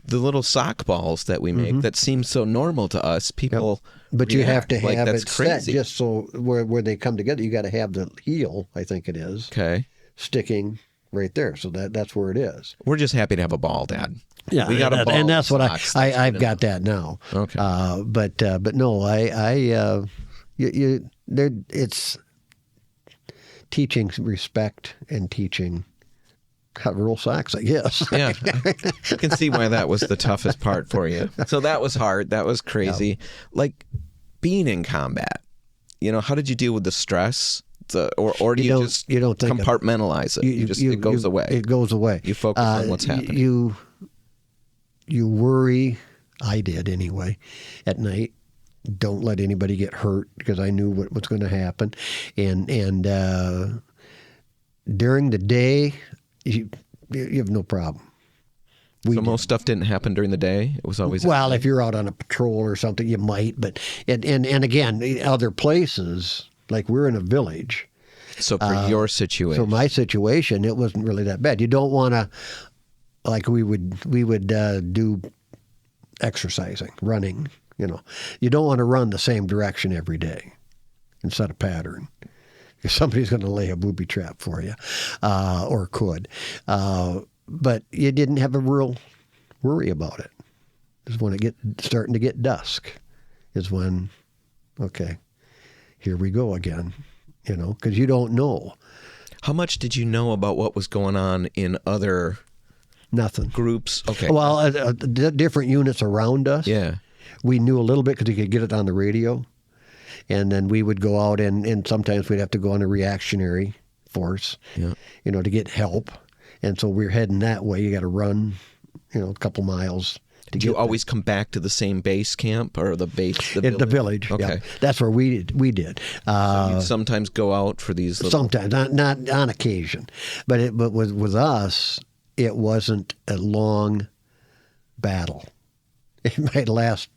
the little sock balls that we make, that seem so normal to us, people. But you have to react like have that's it crazy. set just so where they come together. You got to have the heel, I think it is, Okay, sticking right there. So that's where it is. we're just happy to have a ball, Dad. Yeah, we got a ball, and that's what socks, I've got that now. Okay. But no, it's teaching respect and teaching how to roll socks, I guess. Yeah, I can see why that was the toughest part for you. So that was hard. That was crazy. Yeah. Like being in combat, how did you deal with the stress? Or do you just don't think compartmentalize it? It goes away. It goes away. You focus on what's happening. You worry. I did anyway. At night, don't let anybody get hurt because I knew what was going to happen. And during the day, you have no problem. So most stuff didn't happen during the day? It was always... Well, if you're out on a patrol or something, you might. But and again, other places, like we're in a village. So for your situation... So my situation, it wasn't really that bad. You don't want to... Like we would do exercising, running, You don't want to run the same direction every day and set a pattern. If somebody's going to lay a booby trap for you, or could. But you didn't have a real worry about it. It's when it starting to get dusk is when, okay, here we go again, because you don't know. How much did you know about what was going on in other... Nothing. Groups? Okay. Well, different units around us. Yeah. We knew a little bit because you could get it on the radio. And then we would go out and sometimes we'd have to go on a reactionary force, to get help. And so we're heading that way. You got to run, a couple miles. Did you always come back to the same base camp or the base? The village. Okay. Yeah. That's where we did. So you'd sometimes go out for these little... Sometimes, not on occasion. But with us... It wasn't a long battle. It might last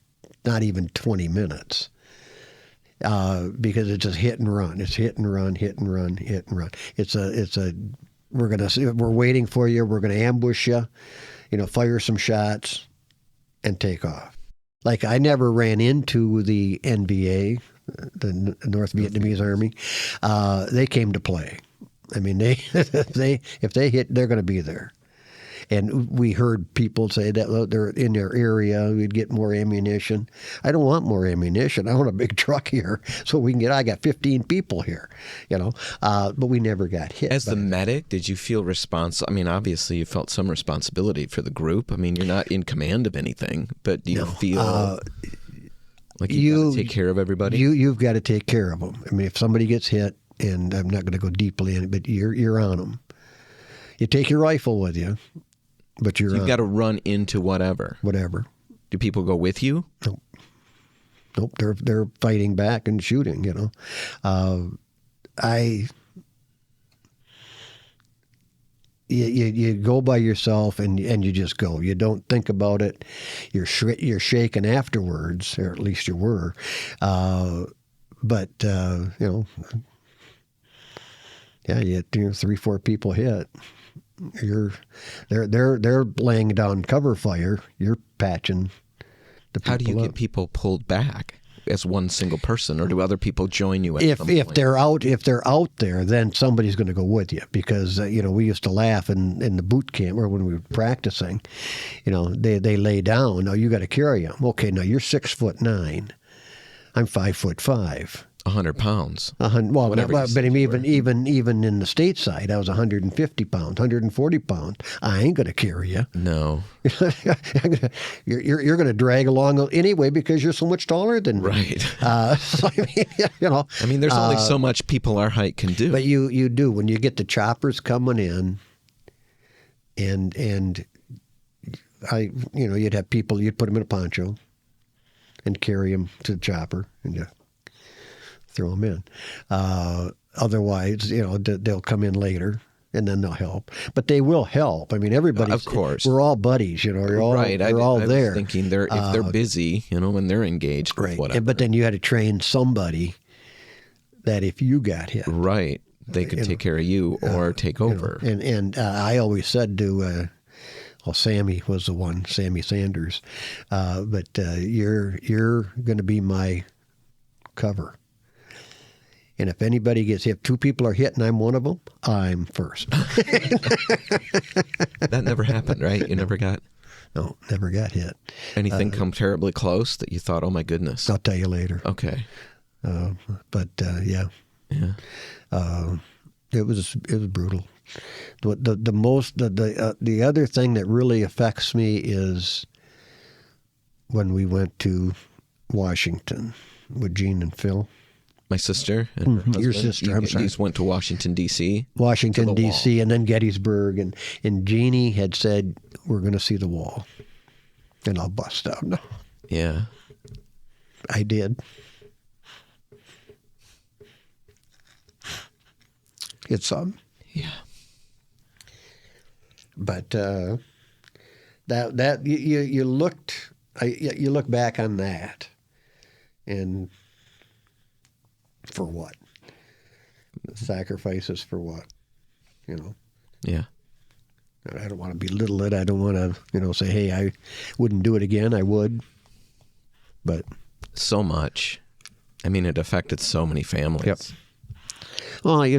not even 20 minutes because it's just hit and run. It's hit and run, hit and run, hit and run. We're waiting for you. We're gonna ambush you. Fire some shots and take off. Like I never ran into the NVA, the North Vietnamese Army. They came to play. I mean, if they hit, they're going to be there. And we heard people say that they're in their area, we'd get more ammunition. I don't want more ammunition. I want a big truck here so we can get, I got 15 people here, but we never got hit. As the medic, did you feel responsible? I mean, obviously you felt some responsibility for the group. I mean, you're not in command of anything, but do you feel like you got to take care of everybody? You've got to take care of them. I mean, if somebody gets hit, and I'm not going to go deeply in it, but you're on them. You take your rifle with you. But you've got to run into whatever. Whatever. Do people go with you? Nope. They're fighting back and shooting. You go by yourself and you just go. You don't think about it. You're shaken afterwards, or at least you were. But you had 3-4 people hit. They're laying down cover fire. You're patching the people. How do you get people pulled back as one single person, or do other people join you at some point? If they're out there, then somebody's going to go with you because we used to laugh in the boot camp or when we were practicing. They lay down. Now you got to carry them. Okay, now you're 6'9". I'm 5'5". 100 pounds. Well, Whatever you but said you were. even in the stateside, I was 150 pounds, 140 pounds. I ain't going to carry you. No. You're going to drag along anyway because you're so much taller than me. Right. So, I mean, you know. I mean, there's only so much people our height can do. But you do when you get the choppers coming in, and you'd have people, you'd put them in a poncho, and carry them to the chopper, and you throw them in. Otherwise, they'll come in later, and then they'll help. But they will help. I mean, everybody. Of course. We're all buddies. We're all right. We're all I there. was thinking if they're busy, when they're engaged, with Right. whatever. But then you had to train somebody that if you got hit, right, they could take care of you or take over. And I always said to. Sammy was the one, Sammy Sanders. But you're going to be my cover. And if anybody gets hit, if two people are hit and I'm one of them, I'm first. That never happened, right? You never got No, never got hit. anything come terribly close that you thought, oh my goodness. I'll tell you later. Okay. But yeah, it was brutal. The other thing that really affects me is when we went to Washington with Gene and Phil. My sister and her husband. Your sister, I'm sorry. You just went to Washington, D.C.? Washington, To the D.C., and then Gettysburg. And Jeannie had said, we're going to see the wall. And I'll bust out. No, Yeah. I did. It's Yeah. But that you look back on that, and for what? Sacrifices for what? Yeah. I don't want to belittle it. I don't want to say, hey, I wouldn't do it again. I would, but So much. I mean, it affected so many families. Yep. Well, like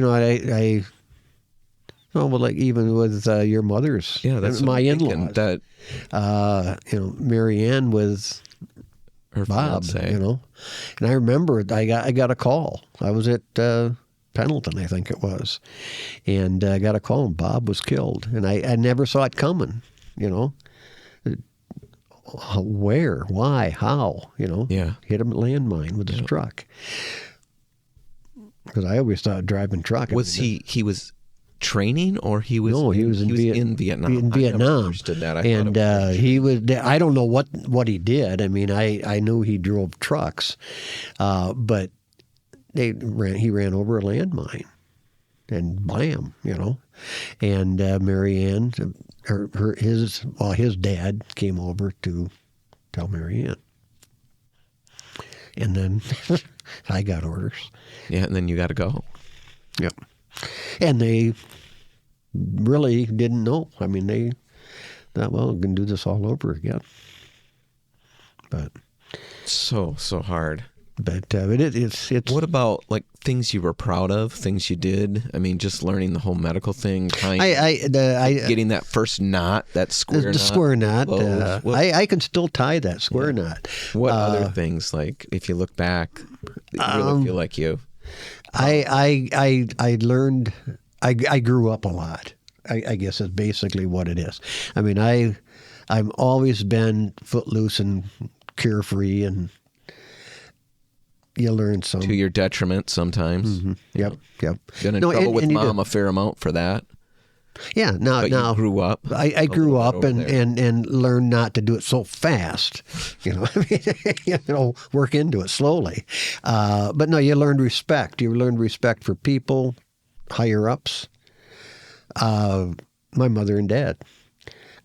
even with your mother's, Yeah, that's my what I'm thinking, in-laws. that Mary Ann with her Bob, fiance. and I remember I got a call. I was at Pendleton, I think it was, and I got a call, and Bob was killed, and I never saw it coming. Where, why, how? Yeah. Hit him at landmine with his truck. Because I always thought driving truck. Was he was training, or he was? No, he was in Vietnam. In I Vietnam. never understood that. I And thought it was he was. I don't know what he did. I mean, I knew he drove trucks, but he ran over a landmine, and blam, And Mary Ann, his dad came over to tell Mary Ann, and then I got orders. Yeah, and then you got to go. Yep. And they really didn't know. I mean, they thought, well, we can do this all over again. But So hard. it's What about like things you were proud of, things you did? I mean, just learning the whole medical thing, getting that first knot, that square knot. the square knot. What, I can still tie that square knot. what other things, like if you look back, you really feel like you? I learned. I grew up a lot. I guess is basically what it is. I mean, I've always been footloose and carefree, and you learn some. To your detriment sometimes. Mm-hmm. Yep. Been in trouble with you Mom do. a fair amount for that. Yeah. Now You grew up. I grew up over there. and learned not to do it so fast. I mean, work into it slowly. But no, you learned respect. You learned respect for people, higher ups. My mother and dad.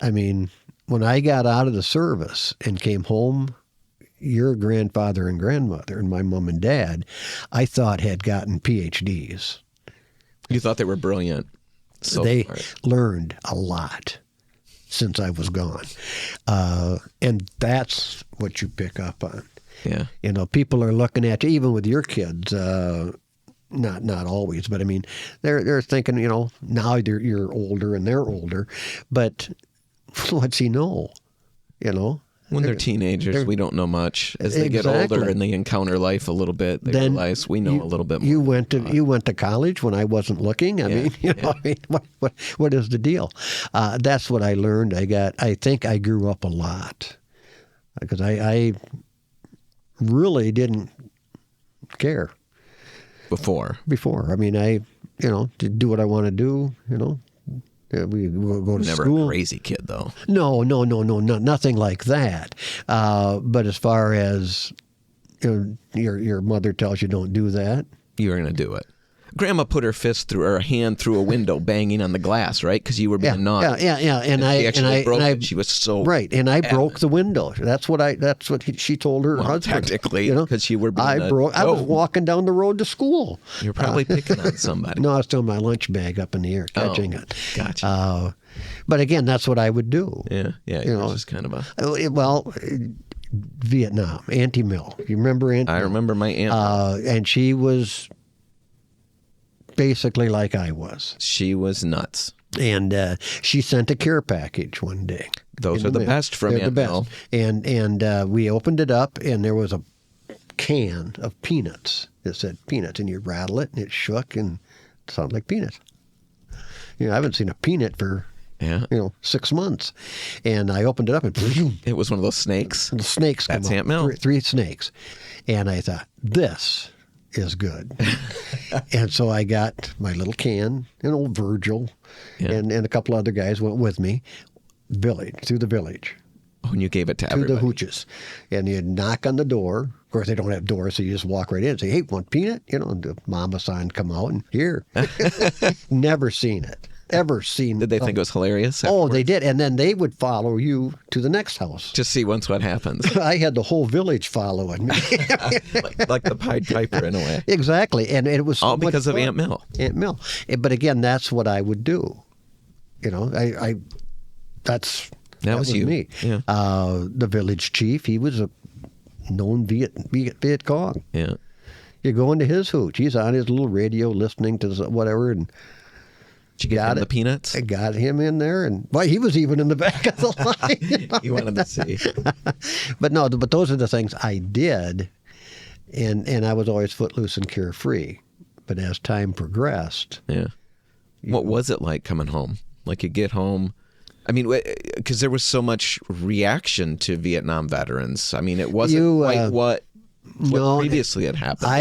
I mean, when I got out of the service and came home, your grandfather and grandmother and my mom and dad, I thought had gotten PhDs. You thought they were brilliant. So They smart. learned a lot since I was gone. And that's what you pick up on. Yeah. People are looking at you, even with your kids, not always, but I mean, they're thinking, now you're older and they're older, but what's he know? When they're teenagers, we don't know much. As they get older and they encounter life a little bit, they realize we know a little bit more. You went to college when I wasn't looking. I mean, what is the deal? That's what I learned. I think I grew up a lot because I really didn't care before. I mean, I to do what I want to do. We go to Never school. a crazy kid, though. No, nothing like that. But as far as your mother tells you don't do that, you're going to do it. Grandma put her hand through a window, banging on the glass, right? Because you were being naughty. Yeah. And she actually broke it. I She was so right, and I adamant. broke the window. That's what she told her husband. Technically, because you were being I was walking down the road to school. You're probably picking on somebody. No, I was throwing my lunch bag up in the air, catching it. Gotcha. But again, that's what I would do. Yeah. It was just kind of a. Well, Vietnam, Auntie Mill. You remember Auntie? I remember my aunt. And she was basically like I was. She was nuts. And she sent a care package one day. Those are the best from Aunt Mill. And we opened it up, and there was a can of peanuts. It said peanuts, and you rattle it, and it shook, and it sounded like peanuts. I haven't seen a peanut for 6 months. And I opened it up, and it was one of those snakes. The snakes come out. That's Aunt Mill. Three snakes. And I thought, this is good. And so I got my little can, and old Virgil, and a couple other guys went with me, through the village. Oh, and you gave it to everybody. everybody. The hooches. And you knock on the door. Of course, they don't have doors, so you just walk right in and say, hey, want peanut? And the mama sign come out, and here. Never seen it. Ever seen. Did they think it was hilarious? Oh, they did. And then they would follow you to the next house. Just see what happens. I had the whole village following me. like the Pied Piper in a way. Exactly. And it was all because of Aunt Mill. Aunt Mill. But again, that's what I would do. That was me. Yeah. The village chief, he was a known Viet Cong. Yeah. You go into his hooch. He's on his little radio listening to whatever, and did you get him the peanuts? I got him in there, and he was even in the back of the line. He wanted to see. But those are the things I did, and I was always footloose and carefree. But as time progressed, what was it like coming home? Like you get home. I mean, because there was so much reaction to Vietnam veterans. I mean, it wasn't quite what previously had happened.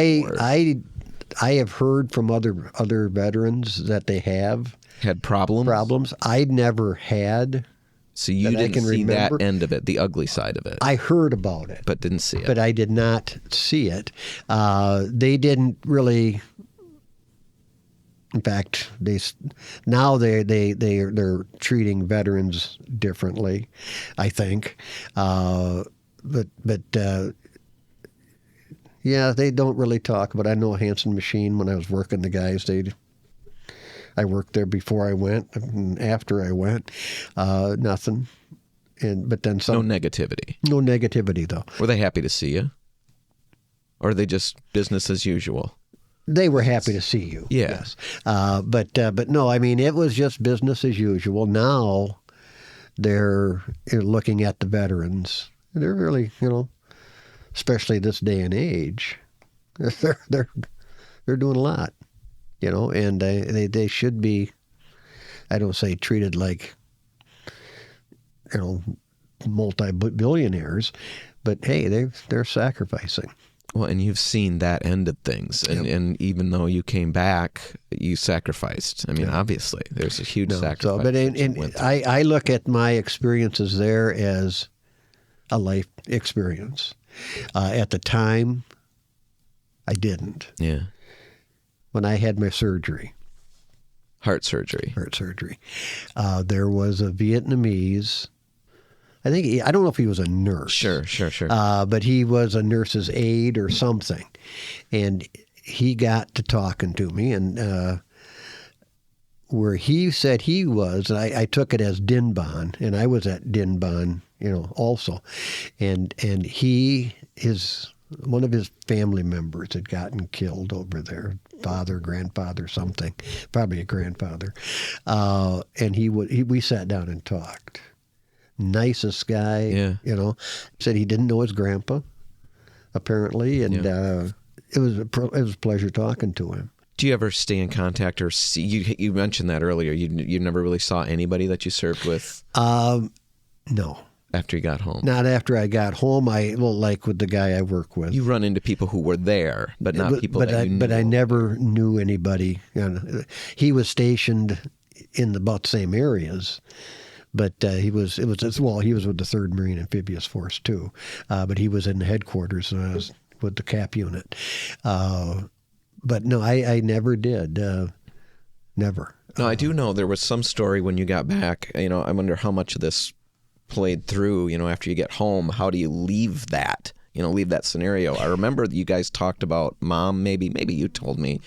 I have heard from other veterans that they have had problems. I never had. So you didn't see that end of it, the ugly side of it. I heard about it, but didn't see it. But I did not see it. They didn't really. In fact, they're treating veterans differently, I think. Yeah, they don't really talk, but I know Hansen Machine, when I was working the guys, I worked there before I went and after I went, nothing. But then some. No negativity. No negativity, though. Were they happy to see you? Or are they just business as usual? They were happy to see you. Yeah. Yes. But no, I mean, it was just business as usual. Now they're looking at the veterans. They're really, especially this day and age, they're doing a lot, and they should be, I don't say treated like, multi-billionaires, but hey, they're sacrificing. Well, and you've seen that end of things, and even though you came back, you sacrificed. I mean, obviously, there's a huge sacrifice. But I look at my experiences there as a life experience. At the time, I didn't. Yeah. When I had my surgery. Heart surgery. There was a Vietnamese. I don't know if he was a nurse. Sure. But he was a nurse's aide or something. And he got to talking to me, and where he said he was, I took it as Din Ban, and I was at Din Ban, also. And one of his family members had gotten killed over there, father, grandfather, something, probably a grandfather. And we sat down and talked. nicest guy. Yeah. You know, said he didn't know his grandpa, apparently, and it was a pleasure talking to him. Do you ever stay in contact or see? You mentioned that earlier. You never really saw anybody that you served with. No. After you got home? Not after I got home. Like with the guy I work with. You run into people who were there, but not people that you knew. But I never knew anybody. He was stationed in about the same areas, but he was with the 3rd Marine Amphibious Force too. But he was in the headquarters with the cap unit. But no, I never did. Never. No, I do know there was some story when you got back. I wonder how much of this played through, after you get home. How do you leave that, leave that scenario? I remember you guys talked about Mom, maybe you told me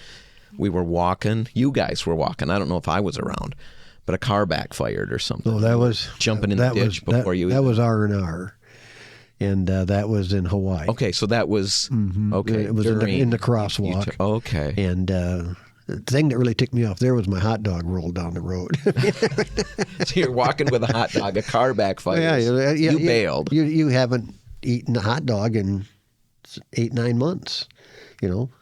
we were walking. You guys were walking. I don't know if I was around, but a car backfired or something. No, that was jumping in the ditch before you. That was R&R. And that was in Hawaii. Okay, so that was, okay. It was in the crosswalk. Okay. And the thing that really ticked me off there was my hot dog rolled down the road. So you're walking with a hot dog, a car backfires. You bailed. You haven't eaten a hot dog in 8-9 months.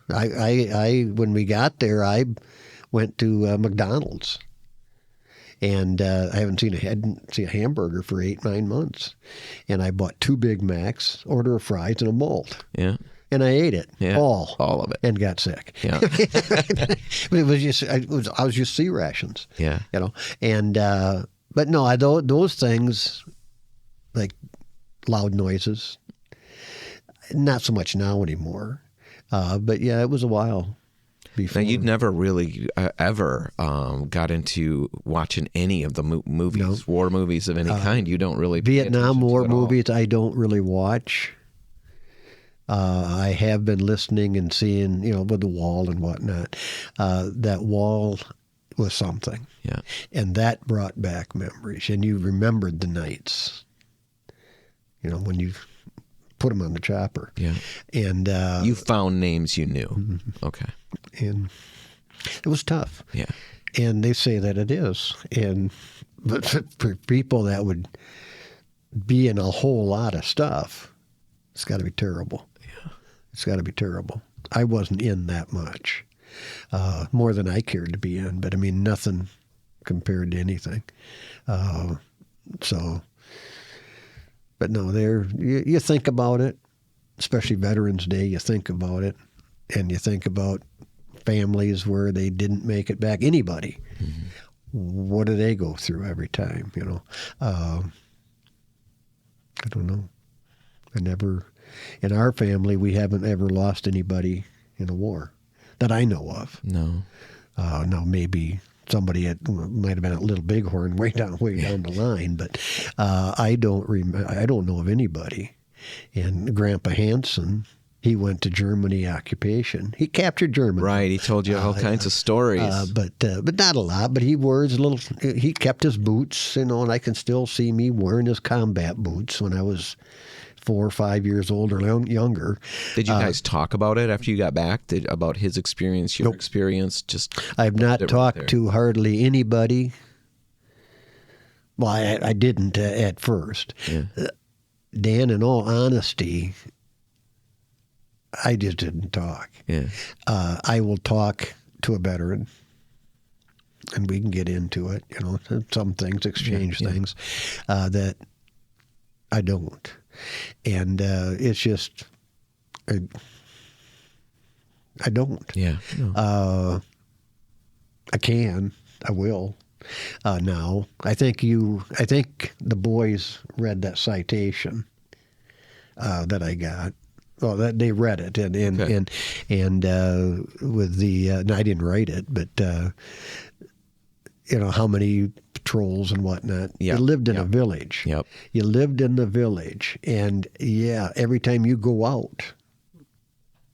I when we got there, I went to McDonald's. And I hadn't seen a hamburger for 8-9 months. And I bought 2 Big Macs, order of fries, and a malt. Yeah. And I ate it, all of it, and got sick. Yeah. But it was just, I was just sea rations. Yeah. And but no, those things, like loud noises, not so much now anymore. But yeah, it was a while. Before. Now, you'd never really ever got into watching any of the movies, war movies of any kind. You don't really Vietnam War movies. I don't really watch. I have been listening and seeing, with the wall and whatnot. That wall was something. Yeah, and that brought back memories. And you remembered the nights. When you put them on the chopper. Yeah, and you found names you knew. Mm-hmm. Okay. And it was tough. Yeah. And they say that it is. But for people that would be in a whole lot of stuff, it's got to be terrible. Yeah. It's got to be terrible. I wasn't in that much, more than I cared to be in. But, nothing compared to anything. But no, you think about it, especially Veterans Day, you think about it, and you think about families where they didn't make it back. Anybody. Mm-hmm. What do they go through every time, I don't know. In our family, we haven't ever lost anybody in a war that I know of. No. No, maybe somebody might have been a little bighorn way down the line, but I don't know of anybody. And Grandpa Hansen, he went to Germany occupation. He captured Germany. Right, he told you all kinds of stories. But not a lot. But he wears he kept his boots, and I can still see me wearing his combat boots when I was 4 or 5 years old or younger. Did you guys talk about it after you got back? About his experience, your experience? I have not talked to hardly anybody. Well, I didn't at first. Yeah. Dan, in all honesty, I just didn't talk. Yeah. I will talk to a veteran, and we can get into it. Some things, exchange things that I don't. And it's just, I don't. Yeah. No. I will. Now, I think the boys read that citation that I got. Well, they read it, and with the and I didn't write it, but how many patrols and whatnot. Yep. You lived in a village. Yep. You lived in the village, and every time you go out,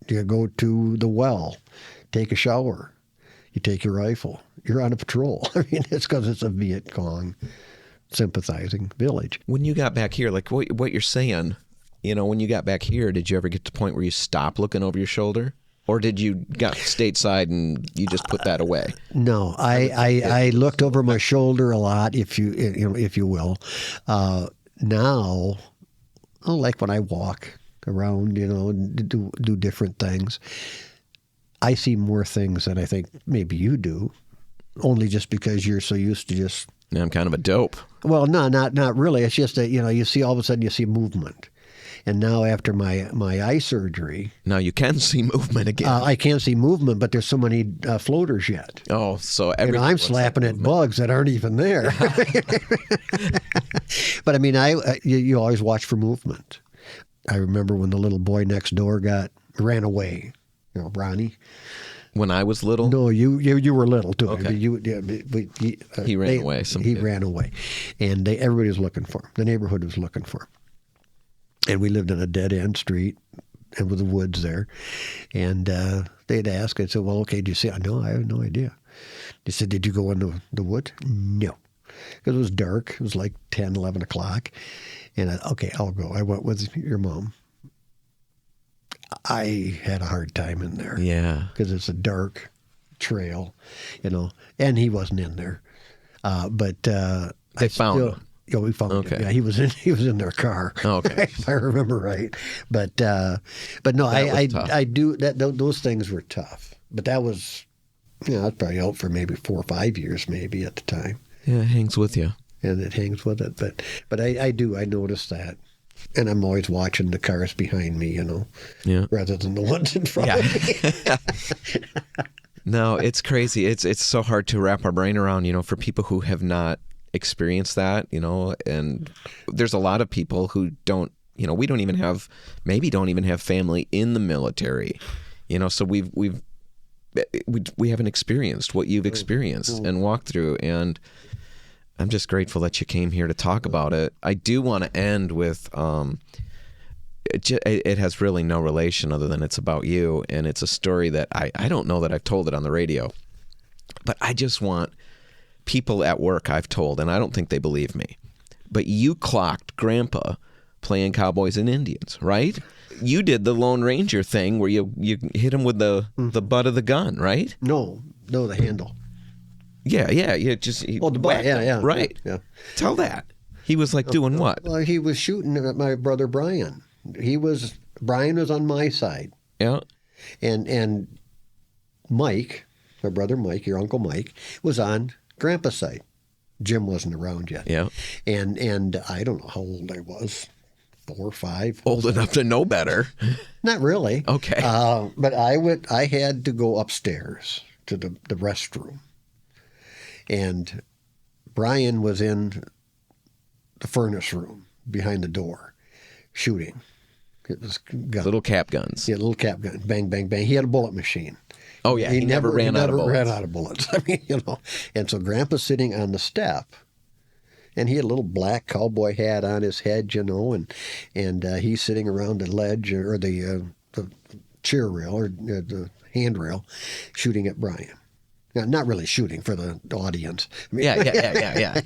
you go to the well, take a shower, you take your rifle, you're on a patrol. It's because it's a Viet Cong sympathizing village. When you got back here, like what you're saying. When you got back here, did you ever get to the point where you stopped looking over your shoulder? Or did you got stateside and you just put that away? No, I looked over my shoulder a lot, if you will. now, like when I walk around, and do different things, I see more things than I think maybe you do, only just because you're so used to just... Yeah, I'm kind of a dope. Well, no, not really. It's just that, you see all of a sudden you see movement. And now after my eye surgery... Now you can see movement again. I can't see movement, but there's so many floaters yet. Oh, so I'm slapping at bugs that aren't even there. But I mean, you always watch for movement. I remember when the little boy next door ran away. Ronnie. When I was little? No, you were little too. Okay. He ran away. He ran away, and everybody was looking for him. The neighborhood was looking for him, and we lived in a dead end street, and with the woods there. And they'd ask. I said, "Well, okay, do you see?" No, I have no idea. They said, "Did you go into the woods?" No, because it was dark. It was like 10, 11 o'clock, and okay, I'll go. I went with your mom. I had a hard time in there. Yeah. Because it's a dark trail, and he wasn't in there. But they found him. Yeah, we found Okay. him. Yeah, he was in their car. Okay. If I remember right. But no, I do that. Those things were tough. But that was, I was probably out for maybe 4 or 5 years, maybe at the time. Yeah, it hangs with you. And it hangs with it. But I notice that. And I'm always watching the cars behind me, Yeah. rather than the ones in front of me. No, it's crazy. It's so hard to wrap our brain around, for people who have not experienced that, and there's a lot of people who don't, we don't even have family in the military, so we haven't experienced what you've experienced and walked through, and I'm just grateful that you came here to talk about it. I do want to end with, it has really no relation other than it's about you, and it's a story that I don't know that I've told it on the radio, but I just want people at work I've told, and I don't think they believe me, but you clocked Grandpa playing cowboys and Indians, right? You did the Lone Ranger thing where you hit him with the butt of the gun, right? No, the handle. Yeah. The butt. Yeah. Right. Yeah. Tell that. He was like doing what? Well, he was shooting at my brother Brian. Brian was on my side. Yeah. And Mike, my brother Mike, your Uncle Mike, was on Grandpa's side. Jim wasn't around yet. Yeah. And I don't know how old I was. 4 or 5. Old enough to know better. Not really. Okay. But I had to go upstairs to the restroom. And Brian was in the furnace room behind the door shooting. It was guns. Little cap guns. Yeah, little cap gun. Bang, bang, bang. He had a bullet machine. Oh, yeah. He never ran out of bullets. ran out of bullets. I mean, And so Grandpa's sitting on the step. And he had a little black cowboy hat on his head, and he's sitting around the ledge or the chair rail or the handrail shooting at Brian. Now, not really shooting for the audience. I mean, Yeah.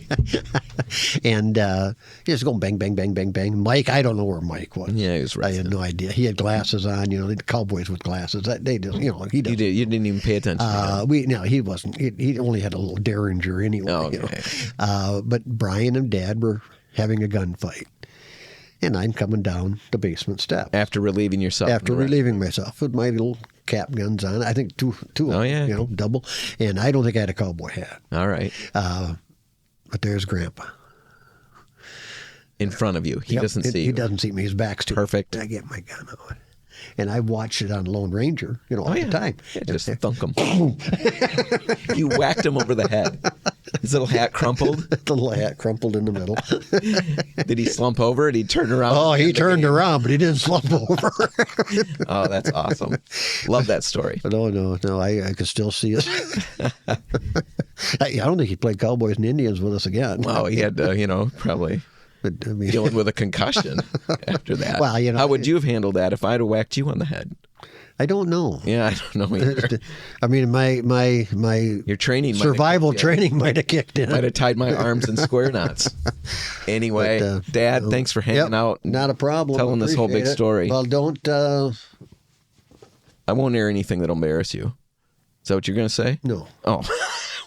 And he was going bang, bang, bang, bang, bang. Mike, I don't know where Mike was. Yeah, he was right. I had no idea. He had glasses on, the cowboys with glasses. They just, he doesn't. You didn't even pay attention. He wasn't. He only had a little Derringer anyway. Oh, okay. But Brian and Dad were having a gunfight. And I'm coming down the basement steps. After relieving yourself. After relieving myself with my little cap guns on. I think two of them, double. And I don't think I had a cowboy hat. All right. But there's Grandpa. In front of you. He doesn't see you. He doesn't see me. His back's to Perfect. me. I get my gun out. And I watched it on Lone Ranger, all the time. Yeah, just thunk him. You whacked him over the head. His little hat crumpled. The little hat crumpled in the middle. Did he slump over? Did he turn around? Oh, he turned around, but he didn't slump over. Oh, that's awesome. Love that story. No, I could still see it. I don't think he played Cowboys and Indians with us again. Well, he had to, probably... But, I mean, dealing with a concussion after that. Well, how would you have handled that if I'd have whacked you on the head? I don't know. Yeah, I don't know either. I mean, my your training, survival training might have kicked in. Might have tied my arms in square knots. Anyway, but, Dad, thanks for hanging out. Not a problem. Telling this whole big story. Well, don't. I won't air anything that'll embarrass you. Is that what you're going to say? No. Oh.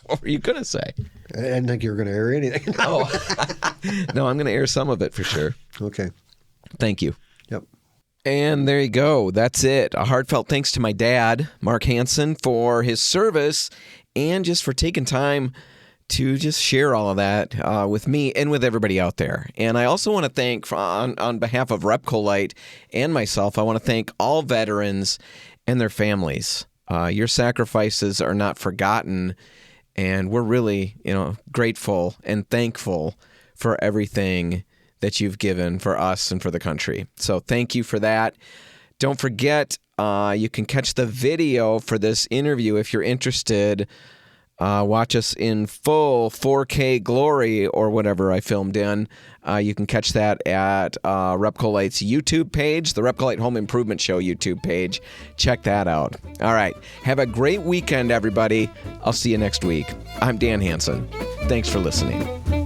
What were you going to say? I didn't think you were going to air anything. Oh, no, I'm going to air some of it for sure. Okay. Thank you. Yep. And there you go. That's it. A heartfelt thanks to my dad, Mark Hansen, for his service and just for taking time to just share all of that with me and with everybody out there. And I also want to thank, on behalf of RepcoLite and myself, I want to thank all veterans and their families. Your sacrifices are not forgotten, and we're really, grateful and thankful for everything that you've given for us and for the country. So thank you for that. Don't forget, you can catch the video for this interview if you're interested. Watch us in full 4K glory or whatever I filmed in. You can catch that at RepcoLite's YouTube page, the RepcoLite Home Improvement Show YouTube page. Check that out. All right. Have a great weekend, everybody. I'll see you next week. I'm Dan Hansen. Thanks for listening.